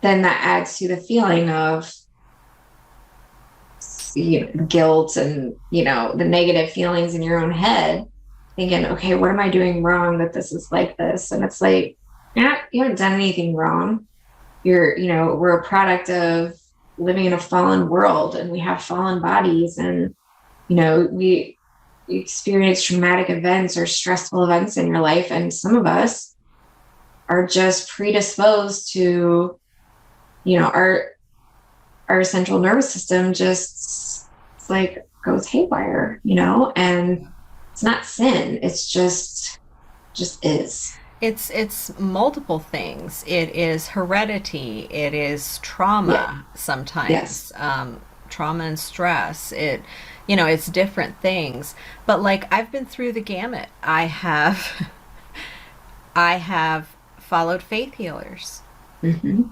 then that adds to the feeling of guilt and the negative feelings in your own head, thinking, okay, what am I doing wrong that this is like this? And it's like, you haven't done anything wrong. We're a product of living in a fallen world, and we have fallen bodies, and we experience traumatic events or stressful events in your life, and some of us are just predisposed to, our central nervous system just, it's like, goes haywire, and it's not sin. It's just is. It's multiple things. It is heredity. It is Yeah. trauma Yes. sometimes, trauma and stress. It's different things. But like I've been through the gamut. I have followed faith healers. Mm-hmm.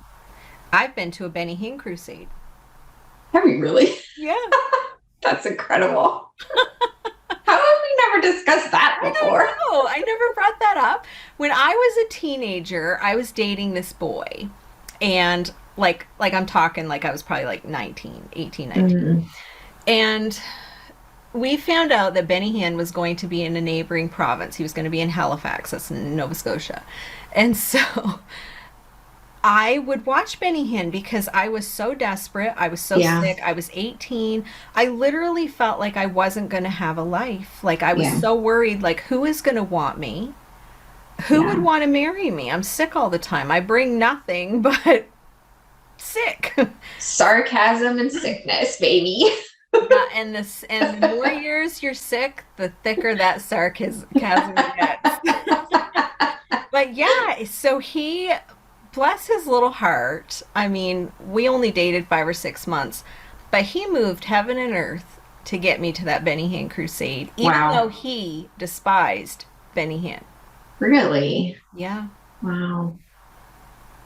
I've been to a Benny Hinn crusade. Have you really? Yeah. That's incredible. How have we never discussed that I don't before? know. I never brought that up. When I was a teenager, I was dating this boy. And like I'm talking like I was probably like 19, 18, 19. Mm. And we found out that Benny Hinn was going to be in a neighboring province. He was going to be in Halifax, that's in Nova Scotia. And so I would watch Benny Hinn because I was so desperate. I was so Yeah. sick. I was 18. I literally felt like I wasn't going to have a life. Like I was Yeah. so worried, like who is going to want me? Who would Yeah. want to marry me? I'm sick all the time. I bring nothing but sick. Sarcasm and sickness, baby. Yeah, and the more years you're sick, the thicker that sarcasm gets. But yeah, so he, bless his little heart. I mean, we only dated 5 or 6 months, but he moved heaven and earth to get me to that Benny Hinn crusade, even though Wow. he despised Benny Hinn. Really? Yeah. Wow.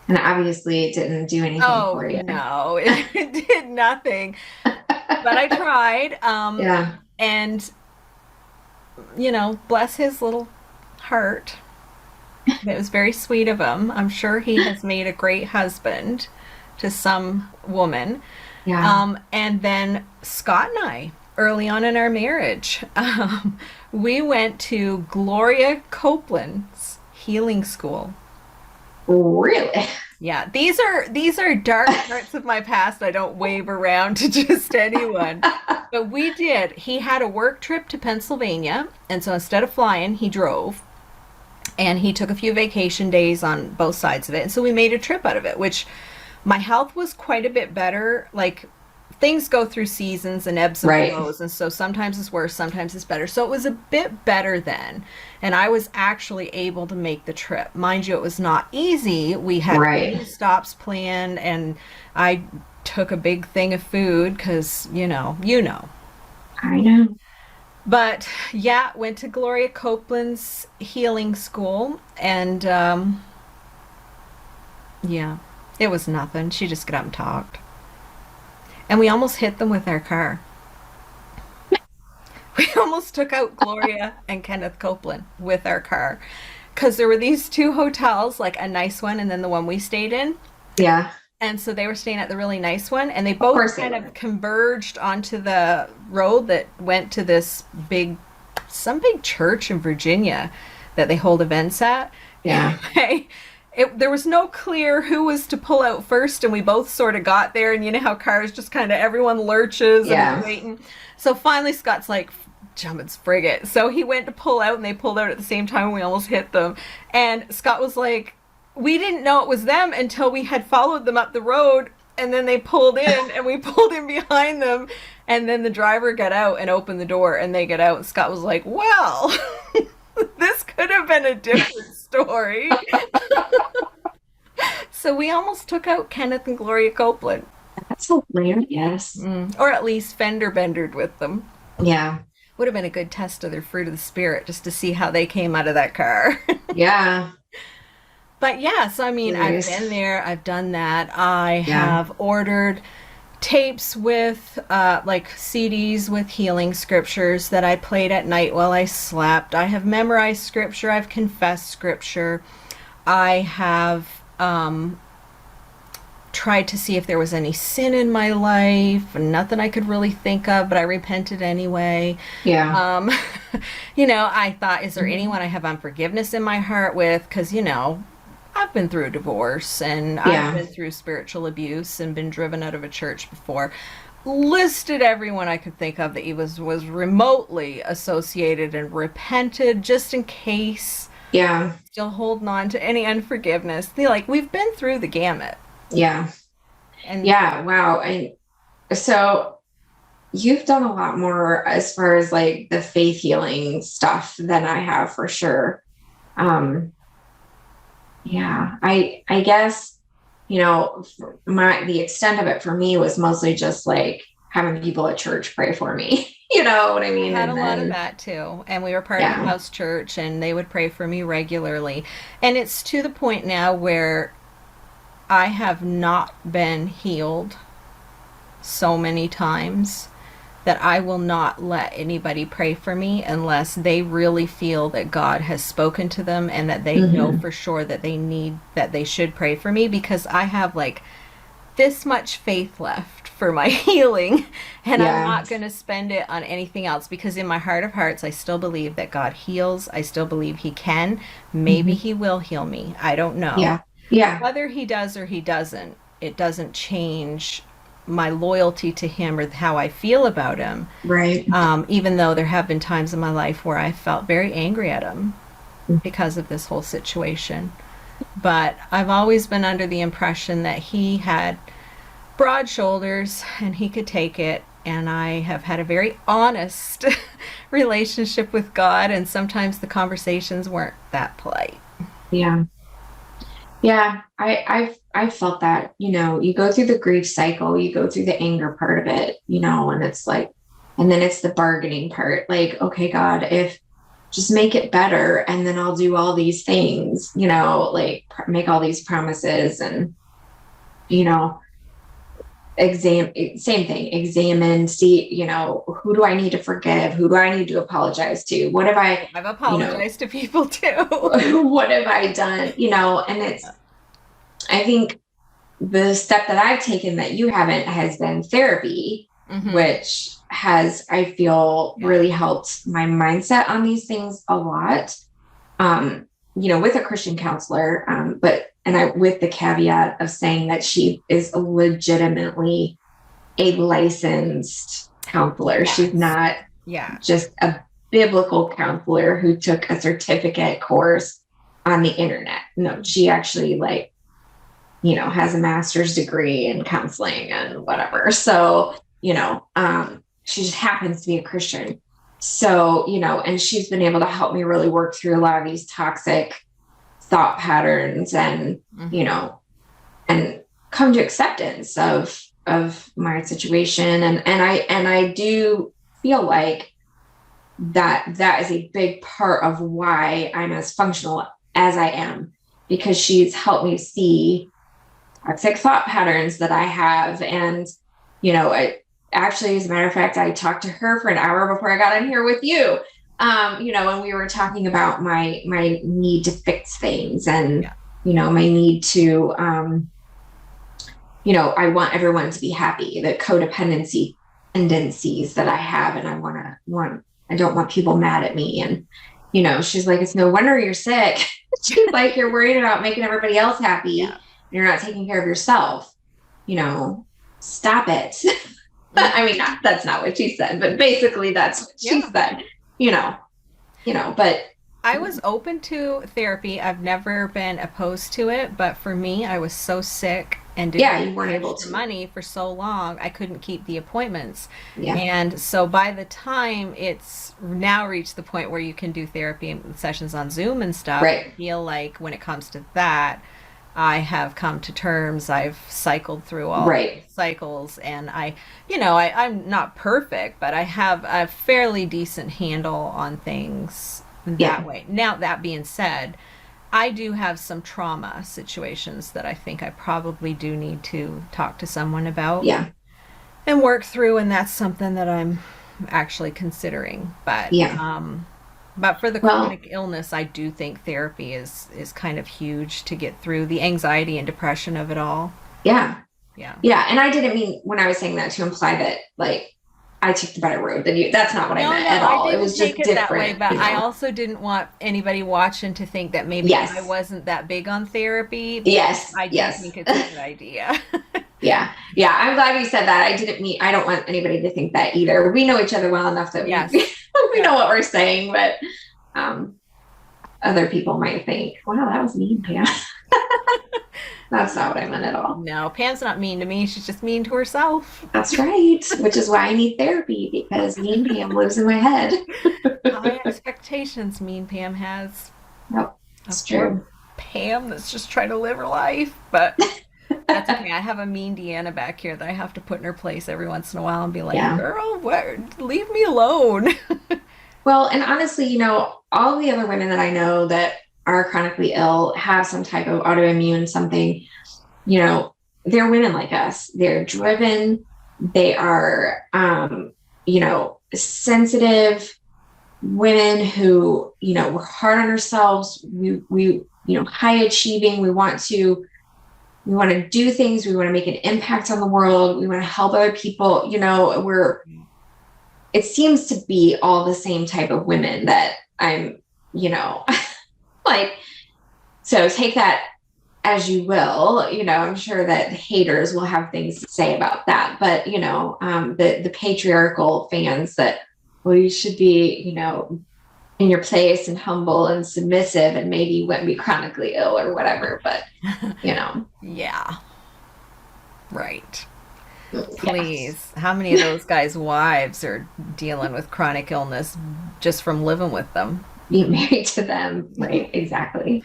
And obviously it didn't do anything Oh for you. no, it did nothing. But I tried. Yeah. And bless his little heart. It was very sweet of him. I'm sure he has made a great husband to some woman. Yeah. And then Scott and I, early on in our marriage, we went to Gloria Copeland's healing school. Really? Yeah, these are dark parts of my past. I don't wave around to just anyone. But we did. He had a work trip to Pennsylvania, and so instead of flying, he drove. And he took a few vacation days on both sides of it. And so we made a trip out of it, which my health was quite a bit better. Like things go through seasons and ebbs and Right. flows. And so sometimes it's worse, sometimes it's better. So it was a bit better then. And I was actually able to make the trip. Mind you, it was not easy. We had Right. stops planned, and I took a big thing of food because, I know. But yeah, went to Gloria Copeland's healing school, and yeah, it was nothing. She just got up and talked. And we almost hit them with our car. We almost took out Gloria and Kenneth Copeland with our car. Because there were these two hotels, like a nice one and then the one we stayed in. Yeah. And so they were staying at the really nice one, and they Of both course they kind were. of converged onto the road that went to this some big church in Virginia that they hold events at. Yeah. Anyway, there was no clear who was to pull out first, and we both sort of got there, and you know how cars just kind of everyone lurches and Yeah. is waiting. So finally, Scott's like, jumping frigate. So he went to pull out, and they pulled out at the same time, and we almost hit them. And Scott was like, we didn't know it was them until we had followed them up the road, and then they pulled in and we pulled in behind them, and then the driver got out and opened the door, and they got out, and Scott was like, well, this could have been a different story. So we almost took out Kenneth and Gloria Copeland. That's hilarious. Or at least fender bendered with them. Yeah. Would have been a good test of their fruit of the spirit just to see how they came out of that car. Yeah. But yes, I mean, I've Nice. been there, I've done that. I Yeah. have ordered tapes with, like CDs with healing scriptures that I played at night while I slept. I have memorized scripture, I've confessed scripture. I have tried to see if there was any sin in my life. Nothing I could really think of, but I repented anyway. Yeah. Um, I thought, is there anyone I have unforgiveness in my heart with? Because, I've been through a divorce, and I've Yeah. been through spiritual abuse and been driven out of a church before. listed everyone I could think of that he was remotely associated and repented just in case. Yeah. Still holding on to any unforgiveness. They're like, we've been through the gamut. Yeah. And Yeah. Wow. And so you've done a lot more as far as like the faith healing stuff than I have for sure. Um, yeah, I guess, the extent of it for me was mostly just like having people at church pray for me. You know what I I mean? had a And lot of then, that too. And we were part of a yeah. house church and they would pray for me regularly. And it's to the point now where I have not been healed so many times that I will not let anybody pray for me unless they really feel that God has spoken to them and that they know Hmm. for sure that they should pray for me, because I have like this much faith left for my healing, and I'm Yeah. not going to spend it on anything else, because in my heart of hearts I still believe that God heals. I still believe he can. Maybe Hmm. he will heal me. I don't know. Yeah. Yeah. Whether he does or he doesn't, it doesn't change my loyalty to him or how I feel about him. Right. Even though there have been times in my life where I felt very angry at him because of this whole situation. But I've always been under the impression that he had broad shoulders and he could take it. And I have had a very honest relationship with God, and sometimes the conversations weren't that polite. Yeah. Yeah. I've felt that, you go through the grief cycle, you go through the anger part of it, and it's like, and then it's the bargaining part. Like, okay, God, if just make it better, and then I'll do all these things, like make all these promises and, you know, same thing, examine, see, who do I need to forgive? Who do I need to apologize to? What have I, I've you know, apologized to people too. what have I done? And I think the step that I've taken that you haven't has been therapy, Mm-hmm. which has, I feel, Yeah. really helped my mindset on these things a lot. Um, with a Christian counselor, with the caveat of saying that she is legitimately a licensed counselor. She's Yes. not Yeah. just a biblical counselor who took a certificate course on the internet. No, she actually has a master's degree in counseling and whatever. So, she just happens to be a Christian. So, and she's been able to help me really work through a lot of these toxic thought patterns and, Mm-hmm. and come to acceptance of my situation. And I do feel like that is a big part of why I'm as functional as I am, because she's helped me see toxic thought patterns that I have. And, actually, as a matter of fact, I talked to her for an hour before I got in here with you. And we were talking about my need to fix things and, Yeah. my need to, I want everyone to be happy, the codependency tendencies that I have. And I don't want people mad at me. And, she's like, it's no wonder you're sick. She's like, you're worried about making everybody else happy Yeah. and you're not taking care of yourself. Stop it. Mm-hmm. I mean, that's not what she said, but basically that's what she Yeah. said, you know, but I was open to therapy. I've never been opposed to it, but for me, I was so sick and didn't yeah, have you weren't the able extra to. money for so long, I couldn't keep the appointments. Yeah. And so by the time it's now reached the point where you can do therapy sessions on Zoom and stuff, I Right. feel like when it comes to that, I have come to terms. I've cycled through all the Right. cycles, and I'm not perfect, but I have a fairly decent handle on things that Yeah. way. Now, that being said, I do have some trauma situations that I think I probably do need to talk to someone about Yeah. and work through, and that's something that I'm actually considering. Yeah. But for the Well, chronic illness, I do think therapy is kind of huge to get through the anxiety and depression of it all. yeah. Yeah. Yeah. And I didn't mean when I was saying that to imply that like I took the better road than you. That's not what I No, meant no, at I all. It didn't was take just it that way, different, but I also didn't want anybody watching to think that maybe I Yes. wasn't that big on therapy, because Yes. I do Yes. think it's a good idea. Yeah. Yeah. I'm glad you said that. I don't want anybody to think that either. We know each other well enough that we, Yes. we Yeah. know what we're saying, but, um, other people might think, wow, that was mean, Pam. That's not what I meant at all. No, Pam's not mean to me. She's just mean to herself. That's right. Which is why I need therapy because mean Pam lives in my head. High expectations mean Pam has. Nope. A It's poor true. Pam that's just trying to live her life. But that's okay. I have a mean Deanna back here that I have to put in her place every once in a while and be like, Yeah. girl, what? Leave me alone. Well, and honestly, all the other women that I know that are chronically ill have some type of autoimmune something, you know, they're women like us. They're driven. They are, sensitive women who, we're hard on ourselves. High achieving. We want to do things. We want to make an impact on the world. We want to help other people. It seems to be all the same type of women that I'm, like, so take that as you will. I'm sure that haters will have things to say about that, but the patriarchal fans that, well, you should be, in your place and humble and submissive, and maybe you wouldn't be chronically ill or whatever, but Yeah, right. yeah, Please. How many of those guys' wives are dealing with chronic illness just from living with them? be married to them, right? Exactly.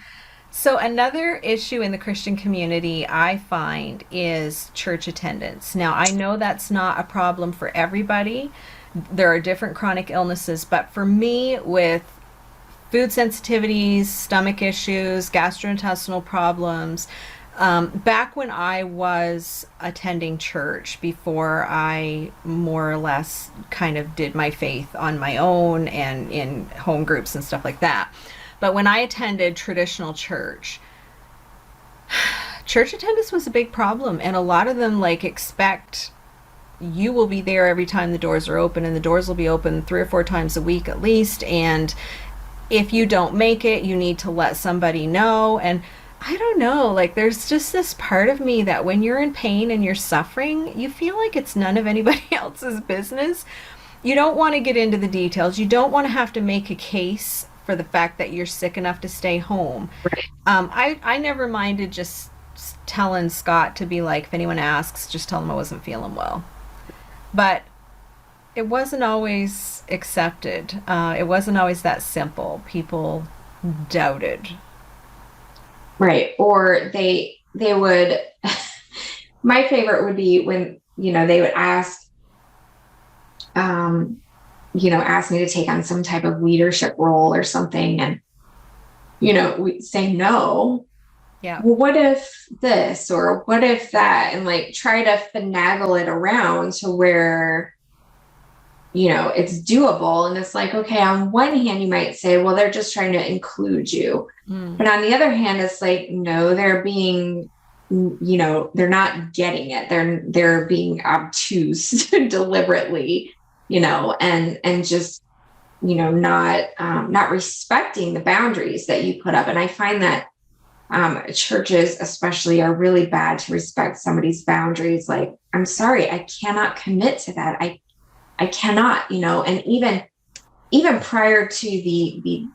So, another issue in the Christian community I find is church attendance. Now, I know that's not a problem for everybody. There are different chronic illnesses, but for me, with food sensitivities, stomach issues, gastrointestinal problems, back when I was attending church, before I more or less kind of did my faith on my own and in home groups and stuff like that. But when I attended traditional church, church attendance was a big problem, and a lot of them like expect you will be there every time the doors are open, and the doors will be open 3 or 4 times a week at least, and if you don't make it, you need to let somebody know. And I don't know, like there's just this part of me that when you're in pain and you're suffering, you feel like it's none of anybody else's business. You don't want to get into the details. You don't want to have to make a case for the fact that you're sick enough to stay home. Right. I never minded just telling Scott to be like, if anyone asks, just tell them I wasn't feeling well. But it wasn't always accepted. It wasn't always that simple. People doubted. Right. Or they would, my favorite would be when, they would um, ask me to take on some type of leadership role or something. And, we say no. Yeah. Well, what if this or what if that? And like try to finagle it around to where, it's doable. And it's like, okay, on one hand, you might say, well, they're just trying to include you. Mm. But on the other hand, it's like, no, they're being, they're not getting it. They're being obtuse deliberately, and just, not respecting the boundaries that you put up. And I find that churches especially are really bad to respect somebody's boundaries. Like, I'm sorry, I cannot commit to that. I cannot, and even prior to the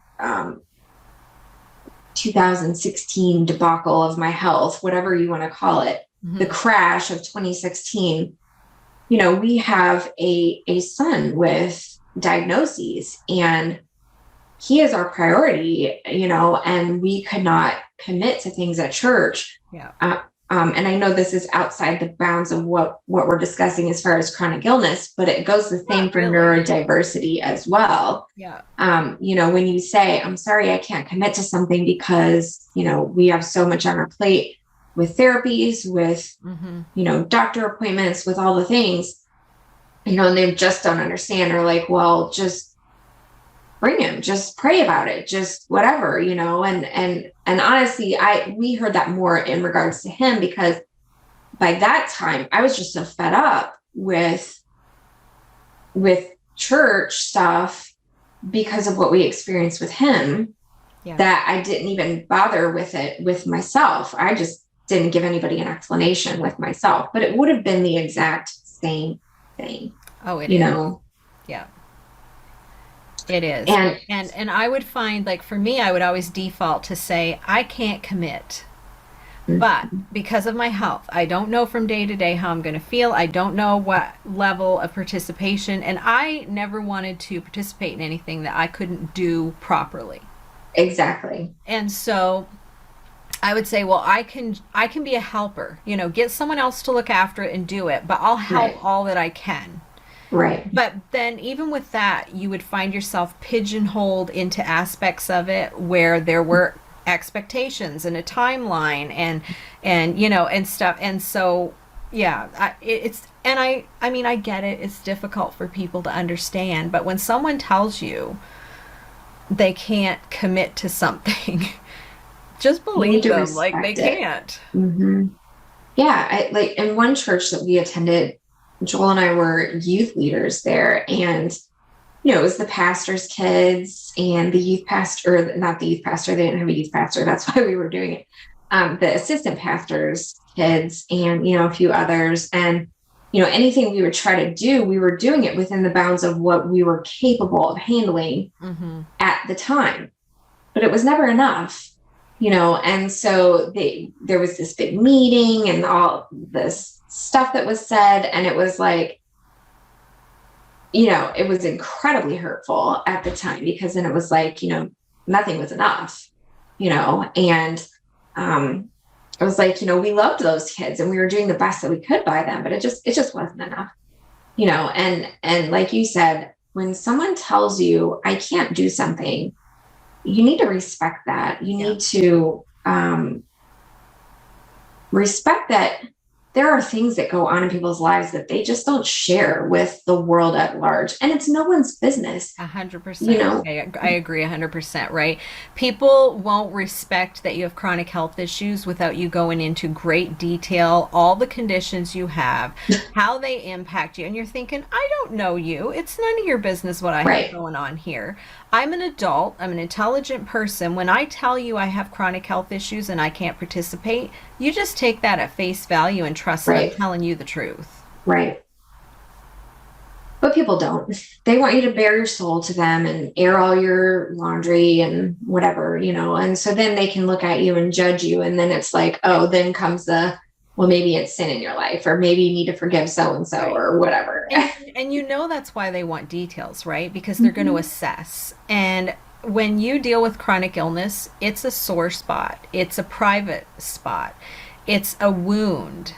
2016 debacle of my health, whatever you want to call it, the crash of 2016, we have a son with diagnoses, and he is our priority, and we could not commit to things at church. Yeah. And I know this is outside the bounds of what we're discussing as far as chronic illness, but it goes the same for neurodiversity as well. Yeah. When you say, I'm sorry, I can't commit to something because, we have so much on our plate with therapies, with, doctor appointments, with all the things, and they just don't understand, or like, well, just bring him, just pray about it, just whatever, and honestly, we heard that more in regards to him, because by that time I was just so fed up with church stuff because of what we experienced with him, that I didn't even bother with it with myself. I just didn't give anybody an explanation with myself, but it would have been the exact same thing, Oh, it you is. know? Yeah, it is. And And I would find, like, for me, I would always default to say I can't commit. But because of my health, I don't know from day to day how I'm going to feel. I don't know what level of participation, and I never wanted to participate in anything that I couldn't do properly. exactly. And so I would say, well, I can be a helper, get someone else to look after it and do it, but I'll help Right. all that I can. Right. But then even with that, you would find yourself pigeonholed into aspects of it where there were expectations and a timeline and stuff. And so yeah, I mean, I get it. It's difficult for people to understand, but when someone tells you they can't commit to something, just You need believe to them. Like, they respect it. can't. Hmm. Yeah. I like in one church that we attended, Joel and I were youth leaders there. And, it was the pastor's kids and the youth pastor, or not the youth pastor, they didn't have a youth pastor. That's why we were doing it. The assistant pastor's kids and, a few others. And, anything we would try to do, we were doing it within the bounds of what we were capable of handling Mm-hmm. at the time. But it was never enough, and so there was this big meeting and all this stuff that was said. And it was like, it was incredibly hurtful at the time because then it was like, nothing was enough, and it was like, we loved those kids and we were doing the best that we could by them, but it just wasn't enough, and like you said, when someone tells you I can't do something, you need to respect that. You Yeah. need to respect that there are things that go on in people's lives that they just don't share with the world at large. And it's no one's business, A hundred you percent. know? I agree 100%, right? People won't respect that you have chronic health issues without you going into great detail, all the conditions you have, how they impact you. And you're thinking, I don't know you. It's none of your business what I have Right, going on here. I'm an adult, I'm an intelligent person. When I tell you I have chronic health issues and I can't participate, you just take that at face value and trust that I'm right, telling you the truth. right. But people don't. They want you to bare your soul to them and air all your laundry and whatever, And so then they can look at you and judge you. And then it's like, oh, then comes well, maybe it's sin in your life, or maybe you need to forgive so and so, Right. or whatever. And that's why they want details, right? Because they're going to Mhm. assess. And when you deal with chronic illness, it's a sore spot, it's a private spot, it's a wound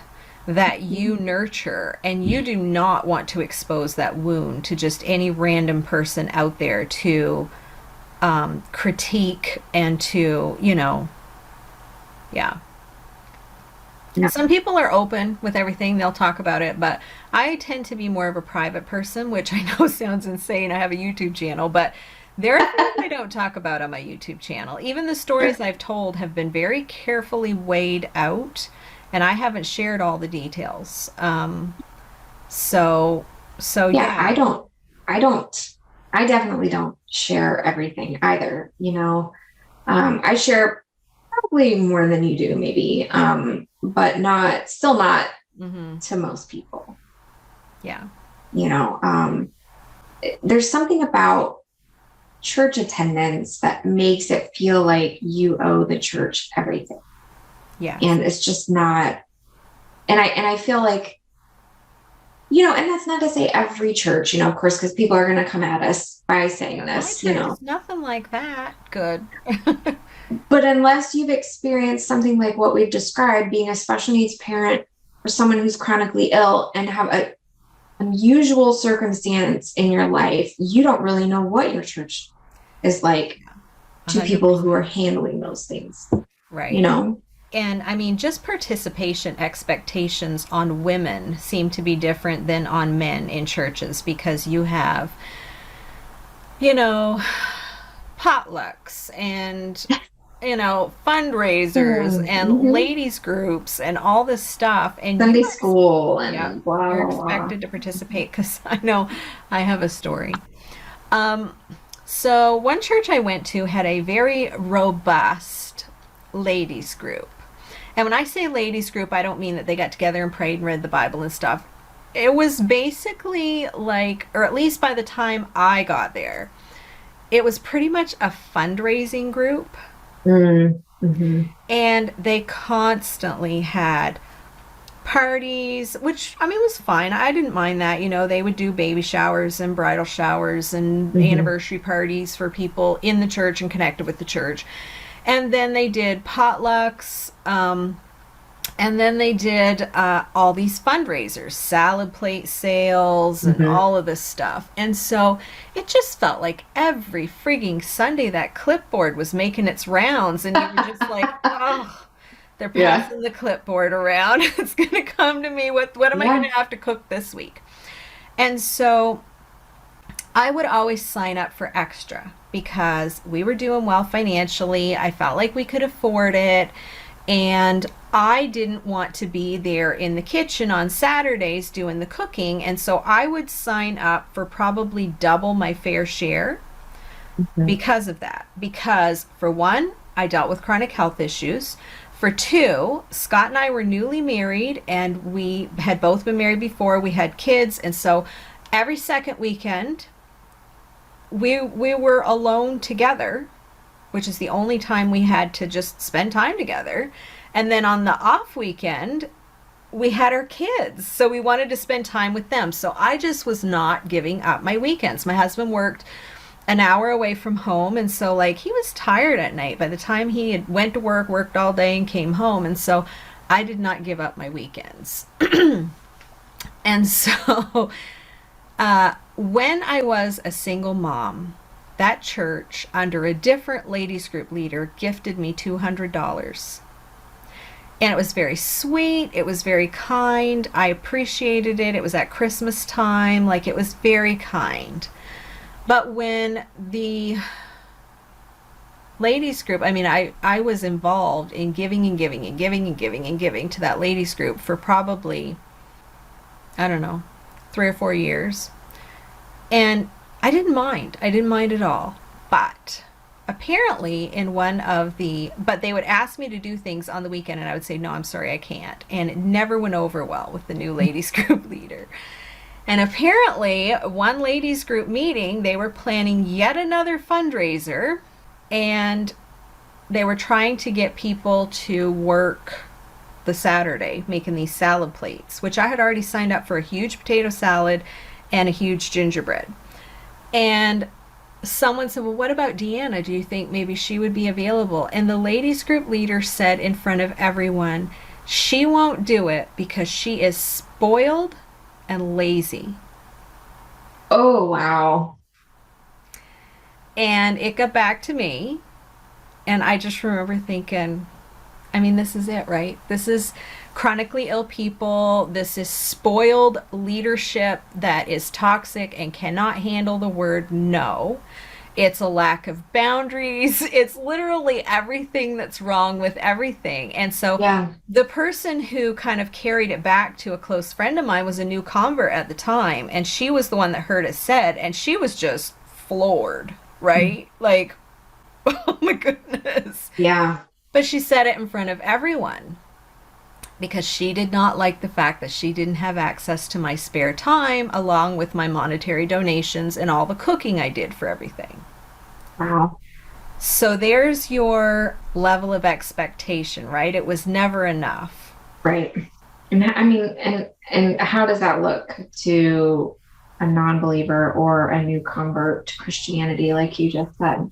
that you nurture, and you do not want to expose that wound to just any random person out there to critique and to, yeah. Yeah. Some people are open with everything, they'll talk about it, but I tend to be more of a private person, which I know sounds insane. I have a YouTube channel, but there are things I don't talk about on my YouTube channel. Even the stories I've told have been very carefully weighed out, and I haven't shared all the details. So, so Yeah, yeah. I don't, I definitely don't share everything either. I share probably more than you do, maybe, but still not Hmm. to most people. Yeah. You know, there's something about church attendance that makes it feel like you owe the church everything, Yes. and it's just not. And I feel like, and that's not to say every church, of course, because people are going to come at us by saying Yeah. My this, church is nothing like that. Good. but unless you've experienced something like what we've described, being a special needs parent or someone who's chronically ill and have a unusual circumstance in your life, you don't really know what your church is like A to hundred people who are percent. handling those things, you Right. know? And I mean, just participation expectations on women seem to be different than on men in churches because you have, you know, potlucks and, fundraisers and Mm-hmm. ladies groups and all this stuff. And Sunday school yeah, and blah, you're blah, blah. expected to participate because I know I have a story. Um, so one church I went to had a very robust ladies group. And when I say ladies group, I don't mean that they got together and prayed and read the Bible and stuff. It was basically like, or at least by the time I got there, it was pretty much a fundraising group. Mm-hmm. And they constantly had parties, which I mean was fine. I didn't mind that. They would do baby showers and bridal showers and Mm-hmm. anniversary parties for people in the church and connected with the church. And then they did potlucks. And then they did all these fundraisers, salad plate sales, and Mm-hmm. all of this stuff. And so it just felt like every frigging Sunday that clipboard was making its rounds, and you were just like, oh, they're Yeah. passing the clipboard around. It's going to come to me. What am I going Yeah. to have to cook this week? And so I would always sign up for extra because we were doing well financially. I felt like we could afford it. And I didn't want to be there in the kitchen on Saturdays doing the cooking. And so I would sign up for probably double my fair share Mm-hmm. because of that. Because, for one, I dealt with chronic health issues. For two, Scott and I were newly married and we had both been married before. We had kids. And so every second weekend, we were alone together, which is the only time we had to just spend time together. And then on the off weekend, we had our kids. So we wanted to spend time with them. So I just was not giving up my weekends. My husband worked an hour away from home. And so, like, he was tired at night by the time he had went to work, worked all day, and came home. And so I did not give up my weekends. And so when I was a single mom, that church, under a different ladies group leader, gifted me $200. And it was very sweet. It was very kind. I appreciated it. It was at Christmas time. Like, it was very kind. But when the ladies group, I mean, I was involved in giving and giving and giving and giving and giving to that ladies group for probably, I don't know, 3 or 4 years. And I didn't mind. I didn't mind at all. But apparently, in but they would ask me to do things on the weekend, and I would say, no, I'm sorry, I can't. And it never went over well with the new ladies group leader. And apparently, one ladies group meeting, they were planning yet another fundraiser, and they were trying to get people to work the Saturday making these salad plates, which I had already signed up for a huge potato salad and a huge gingerbread. And someone said, well, what about Deanna? Do you think maybe she would be available? And the ladies group leader said in front of everyone, she won't do it because she is spoiled and lazy. Oh, wow. And it got back to me. And I just remember thinking, I mean, this is it, right? This is chronically ill people. This is spoiled leadership that is toxic and cannot handle the word no. It's a lack of boundaries. It's literally everything that's wrong with everything. And so Yeah. the person who kind of carried it back to a close friend of mine was a new convert at the time. And she was the one that heard it said. And she was just floored, right? Like, oh my goodness. Yeah. But she said it in front of everyone because she did not like the fact that she didn't have access to my spare time along with my monetary donations and all the cooking I did for everything. Wow. So there's your level of expectation, right? It was never enough. Right. And I mean, and how does that look to a non-believer or a new convert to Christianity, like you just said?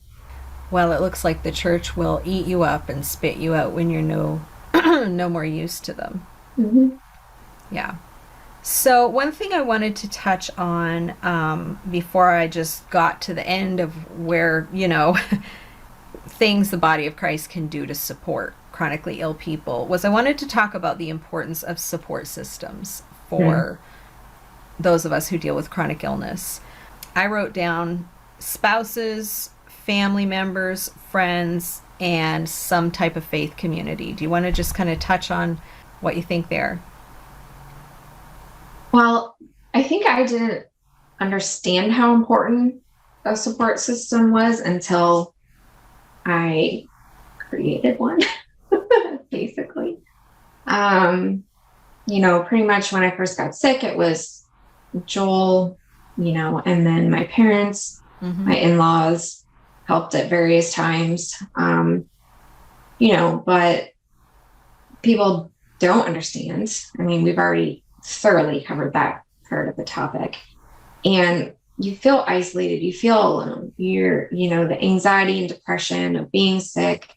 Well, it looks like the church will eat you up and spit you out when you're no more use to them. Hmm. Yeah. So, one thing I wanted to touch on before I just got to the end of where, things the body of Christ can do to support chronically ill people was I wanted to talk about the importance of support systems Mm. for those of us who deal with chronic illness. I wrote down spouses, family members, friends, and some type of faith community. Do you want to just kind of touch on what you think there? Well, I think I didn't understand how important a support system was until I created one, basically. Pretty much when I first got sick, it was Joel, and then my parents, Mm-hmm. my in-laws helped at various times. But people don't understand. I mean, we've already thoroughly covered that part of the topic. And you feel isolated, you feel alone. The anxiety and depression of being sick,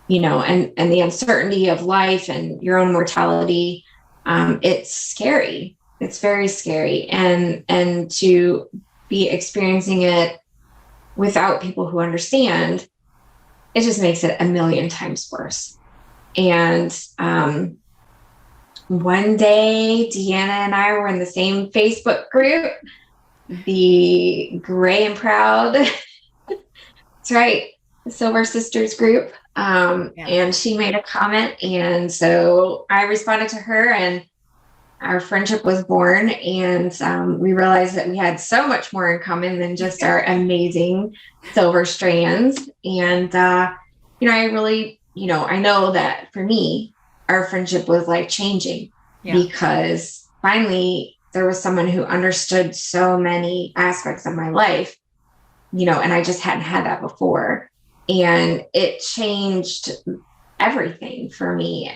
and the uncertainty of life and your own mortality. It's scary. It's very scary. And to be experiencing it without people who understand, it just makes it a million times worse. And one day, Deanna and I were in the same Facebook group, the Gray and Proud. That's right, the Silver Sisters group. And she made a comment, and so I responded to her, and our friendship was born. And we realized that we had so much more in common than just our amazing silver strands. And I really, I know that for me, our friendship was life changing because finally there was someone who understood so many aspects of my life, and I just hadn't had that before. And it changed everything for me.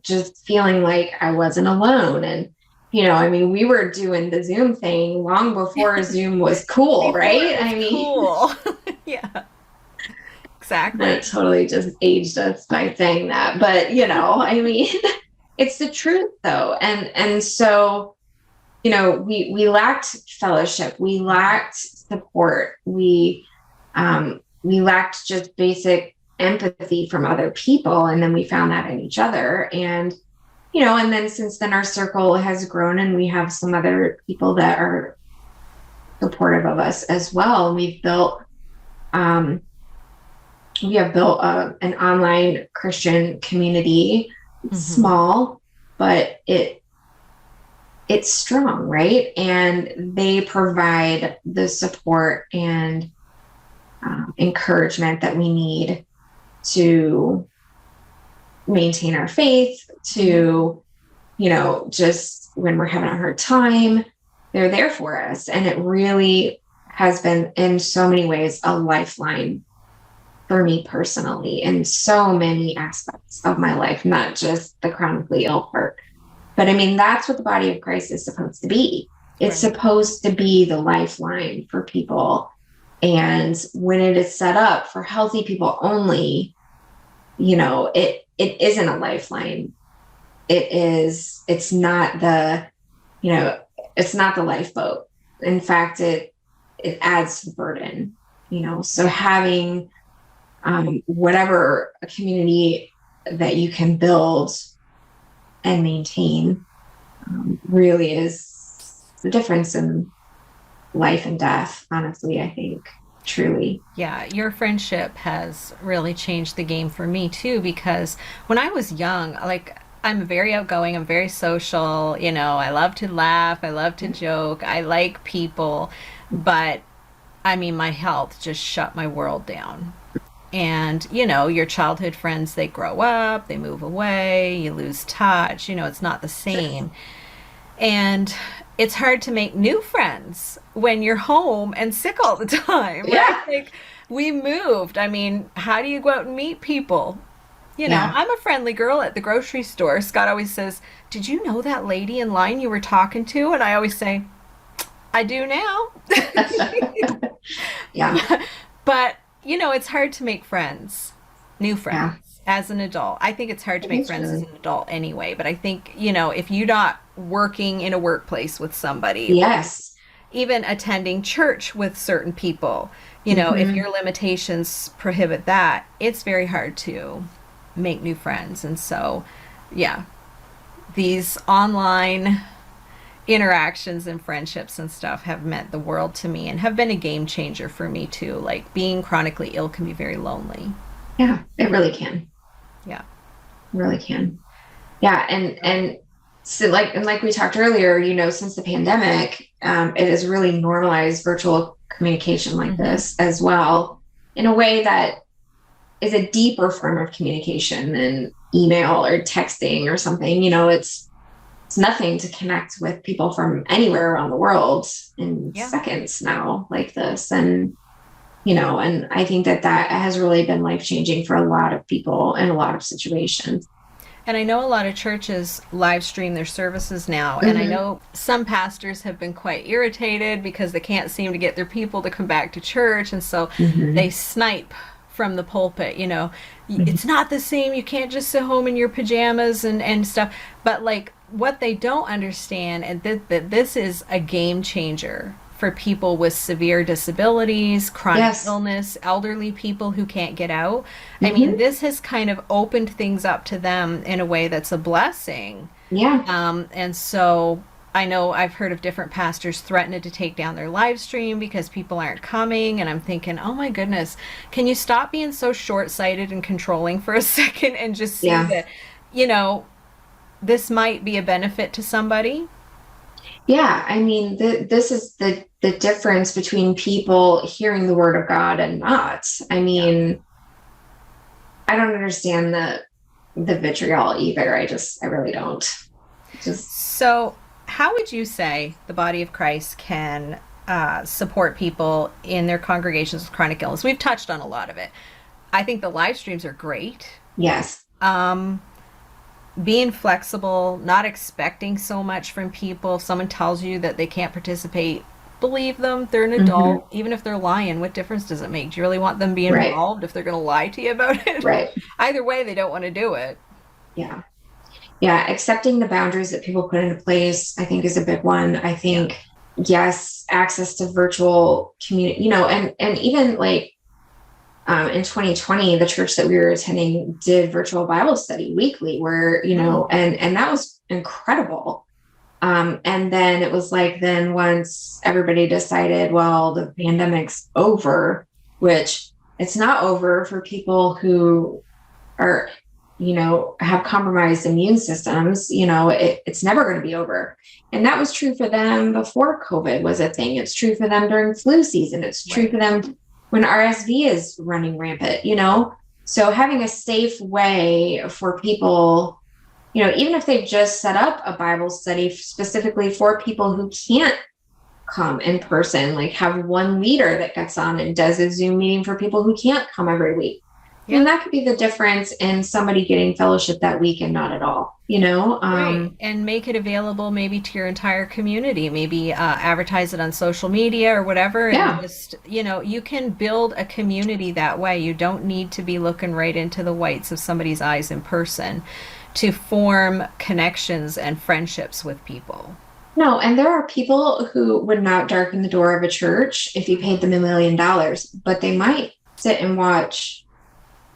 Just feeling like I wasn't alone. And, we were doing the Zoom thing long before Zoom was cool, right? Cool. Yeah, exactly. I totally just aged us by saying that. But, it's the truth though. And so, we lacked fellowship. We lacked support. We lacked just basic empathy from other people. And then we found that in each other. And, and then since then our circle has grown and we have some other people that are supportive of us as well. We have built an online Christian community. It's small, but it's strong, right? And they provide the support and encouragement that we need to maintain our faith, to, just when we're having a hard time, they're there for us. And it really has been in so many ways a lifeline for me personally in so many aspects of my life, not just the chronically ill part. But that's what the body of Christ is supposed to be. It's supposed to be the lifeline for people. And when it is set up for healthy people only, it isn't a lifeline. It's not the lifeboat. In fact, it adds to the burden, so having whatever a community that you can build and maintain really is the difference in life and death, honestly, I think, truly. Yeah, your friendship has really changed the game for me too, because when I was young, like, I'm very outgoing, I'm very social, I love to laugh, I love to joke, I like people, but my health just shut my world down. And, your childhood friends, they grow up, they move away, you lose touch, it's not the same. And it's hard to make new friends when you're home and sick all the time, right? Like, we moved. How do you go out and meet people? I'm a friendly girl at the grocery store. Scott always says, "Did you know that lady in line you were talking to?" And I always say, "I do now." Yeah. But, it's hard to make friends, new friends, as an adult. I think it's hard to make friends as an adult anyway. But I think, if you're not working in a workplace with somebody, yes, even attending church with certain people, if your limitations prohibit that, it's very hard to make new friends. And so, these online interactions and friendships and stuff have meant the world to me and have been a game changer for me too. Like, being chronically ill can be very lonely. Yeah, it really can. Yeah. It really can. Yeah. And so like we talked earlier, since the pandemic, it has really normalized virtual communication like this as well, in a way that is a deeper form of communication than email or texting or something. It's nothing to connect with people from anywhere around the world in Yeah. seconds now, like this. And I think that has really been life changing for a lot of people in a lot of situations. And I know a lot of churches live stream their services now. And I Mm-hmm. know some pastors have been quite irritated because they can't seem to get their people to come back to church. And so Mm-hmm. they snipe from the pulpit, Mm-hmm. it's not the same. You can't just sit home in your pajamas and stuff. But like what they don't understand, and that this is a game changer for people with severe disabilities, chronic Yes. illness, elderly people who can't get out. I mean, Mm-hmm. this has kind of opened things up to them in a way that's a blessing. Yeah. And so I know I've heard of different pastors threatening to take down their live stream because people aren't coming. And I'm thinking, oh my goodness, can you stop being so short sighted and controlling for a second and just see Yeah. that, you know, this might be a benefit to somebody? Yeah. I mean, this is the difference between people hearing the word of God and not. I Yeah. mean, I don't understand the vitriol either. I really don't. Just So, how would you say the body of Christ can support people in their congregations with chronic illness? We've touched on a lot of it. I think the live streams are great. yes. Um, Being flexible, not expecting so much from people. If someone tells you that they can't participate, believe them. They're an Hmm. adult. Even if they're lying, what difference does it make? Do you really want them to be Right. involved if they're going to lie to you about it? Right. Either way, they don't want to do it. Yeah. Yeah. Accepting the boundaries that people put into place, I think, is a big one. I Yeah. think, yes, access to virtual community, and even like in 2020, the church that we were attending did virtual Bible study weekly, where, Mm. and that was incredible. And then it was like, then once everybody decided, well, the pandemic's over, which it's not over for people who are, have compromised immune systems, it's never going to be over. And that was true for them before COVID was a thing. It's true for them during flu season. It's true Right. for them when RSV is running rampant. So having a safe way for people, even if they've just set up a Bible study specifically for people who can't come in person, like have one leader that gets on and does a Zoom meeting for people who can't come every week. I mean, Yeah. that could be the difference in somebody getting fellowship that week and not at all. Right. And make it available maybe to your entire community. Maybe advertise it on social media or whatever. And Yeah. just, you can build a community that way. You don't need to be looking right into the whites of somebody's eyes in person to form connections and friendships with people. No, and there are people who would not darken the door of a church if you paid them $1 million, but they might sit and watch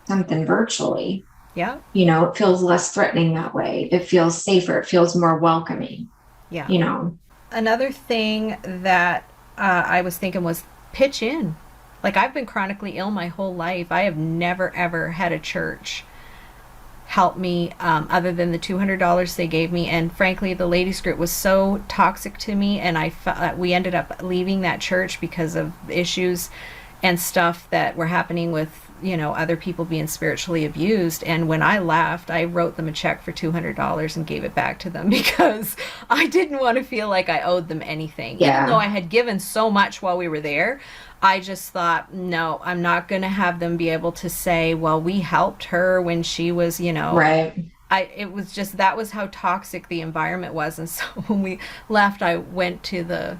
something virtually. Yeah. It feels less threatening that way. It feels safer. It feels more welcoming, Yeah. you know. Another thing that I was thinking was pitch in. Like, I've been chronically ill my whole life. I have never, ever had a church help me other than the $200 they gave me. And frankly, the ladies group was so toxic to me, and we ended up leaving that church because of issues and stuff that were happening with other people being spiritually abused. And when I left, I wrote them a check for $200 and gave it back to them because I didn't want to feel like I owed them anything, even though Yeah. I had given so much while we were there. I just thought, no, I'm not going to have them be able to say, well, we helped her when she was, Right. it was just, that was how toxic the environment was. And so when we left, I went to the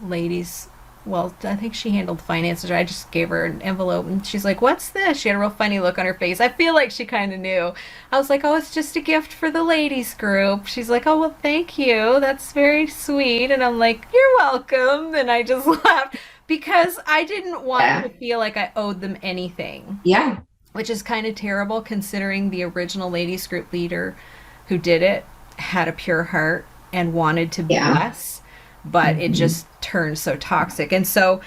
ladies. Well, I think she handled finances. I just gave her an envelope and she's like, what's this? She had a real funny look on her face. I feel like she kind of knew. I was like, oh, it's just a gift for the ladies group. She's like, oh, well, thank you. That's very sweet. And I'm like, you're welcome. And I just laughed because I didn't want Yeah. to feel like I owed them anything, Yeah. which is kind of terrible considering the original ladies group leader who did it had a pure heart and wanted to Yeah. bless, but it Hmm. just turned so toxic. And so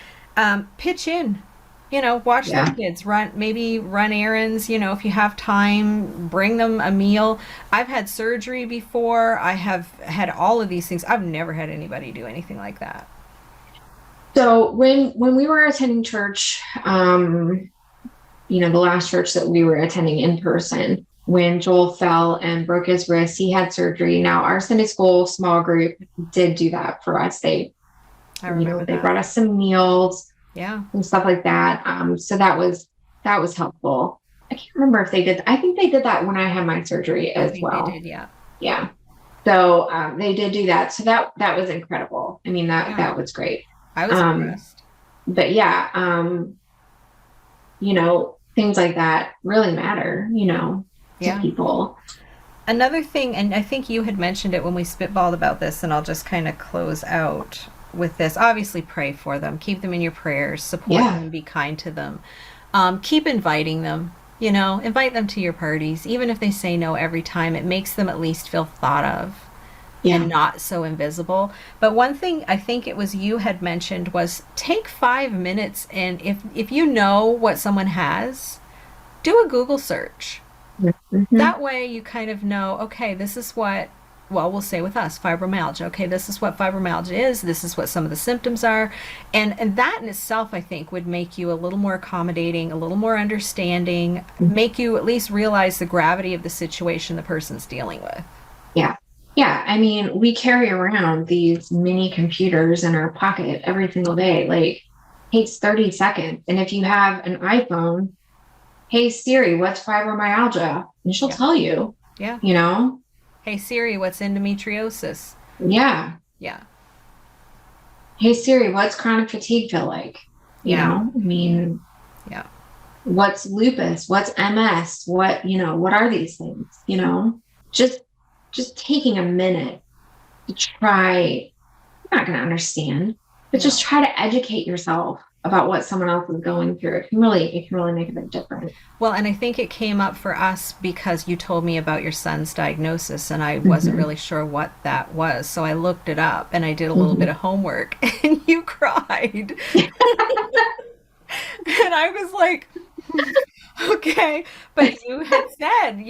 pitch in, watch the Yeah. kids, maybe run errands, if you have time, bring them a meal. I've had surgery before. I have had all of these things. I've never had anybody do anything like that. So when we were attending church, the last church that we were attending in person, when Joel fell and broke his wrist, he had surgery. Now, our Sunday school small group did do that for us. I remember They that. brought us some meals Yeah. and stuff like that. So that was helpful. I can't remember if they did. I think they did that when I had my surgery I as think they well. did, yeah. Yeah. So they did do that. So that was incredible. I mean, Yeah. that was great. I was Um, impressed. but yeah, things like that really matter, to Yeah. people. Another thing, and I think you had mentioned it when we spitballed about this, and I'll just kind of close out with this. Obviously, pray for them, keep them in your prayers, support Yeah. them, be kind to them. Keep inviting them. Invite them to your parties. Even if they say no every time, it makes them at least feel thought of and Yeah. not so invisible. But one thing I think it was you had mentioned was take 5 minutes, and if you know what someone has, do a Google search. Hmm. That way you kind of know, okay, this is what, well, we'll say with us, fibromyalgia. Okay, this is what fibromyalgia is. This is what some of the symptoms are. And that in itself, I think, would make you a little more accommodating, a little more understanding, make you at least realize the gravity of the situation the person's dealing with. Yeah. Yeah. I mean, we carry around these mini computers in our pocket every single day. Like, takes 30 seconds. And if you have an iPhone, hey Siri, what's fibromyalgia? And she'll Yeah. tell you, Yeah. you know? Hey Siri, what's endometriosis? Yeah. Yeah. Hey Siri, what's chronic fatigue feel like? Yeah. I mean, Yeah. what's lupus? What's MS? What are these things? Just taking a minute to try, you're not going to understand, but No. just try to educate yourself about what someone else is going through. It can really make a big difference. Well, and I think it came up for us because you told me about your son's diagnosis, and I wasn't Hmm. really sure what that was. So I looked it up and I did a little bit Hmm. of homework, and you cried. And I was like, okay. But you had said,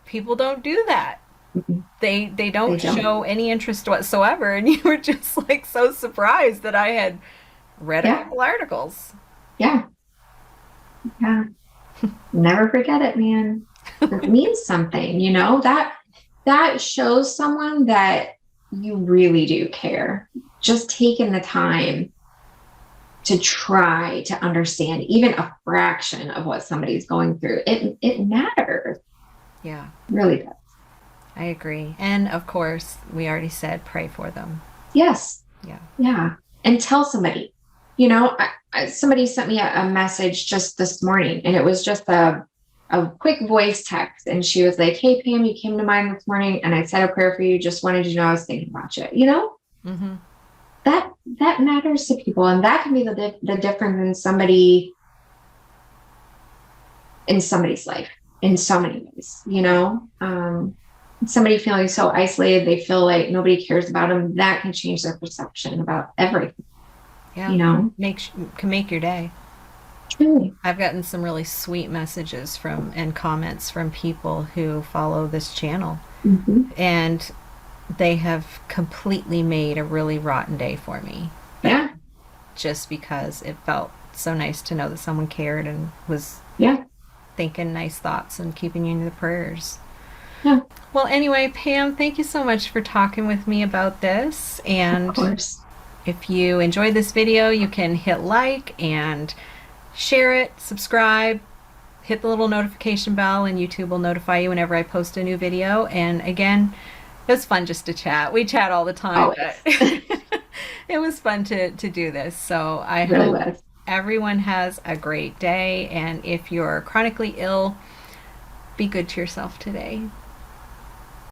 people don't do that. They They don't don't. show any interest whatsoever. And you were just like so surprised that I had read a Yeah. couple articles. Yeah. Yeah. Never forget it, man. It means something, that shows someone that you really do care. Just taking the time to try to understand even a fraction of what somebody's going through. It matters. Yeah, Really does. I agree. And of course, we already said pray for them. Yes. Yeah. Yeah. And tell somebody. Somebody sent me a message just this morning, and it was just a quick voice text. And she was like, "Hey, Pam, you came to mind this morning, and I said a prayer for you. Just wanted you to know I was thinking about you." Mm-hmm. That matters to people, and that can be the difference in somebody's life in so many ways. Somebody feeling so isolated, they feel like nobody cares about them. That can change their perception about everything. Yeah. You know, Can make your day. truly. I've gotten some really sweet messages from and comments from people who follow this channel, Mm-hmm. and they have completely made a really rotten day for me. But Yeah. just because it felt so nice to know that someone cared and was Yeah. thinking nice thoughts and keeping you in the prayers. Yeah. Well, anyway, Pam, thank you so much for talking with me about this. Of And course. if you enjoyed this video, you can hit like and share it, subscribe, hit the little notification bell, and YouTube will notify you whenever I post a new video. And again, it was fun just to chat. We chat all the time, but Always. it was fun to do this. So I Really hope was. everyone has a great day. And if you're chronically ill, be good to yourself today.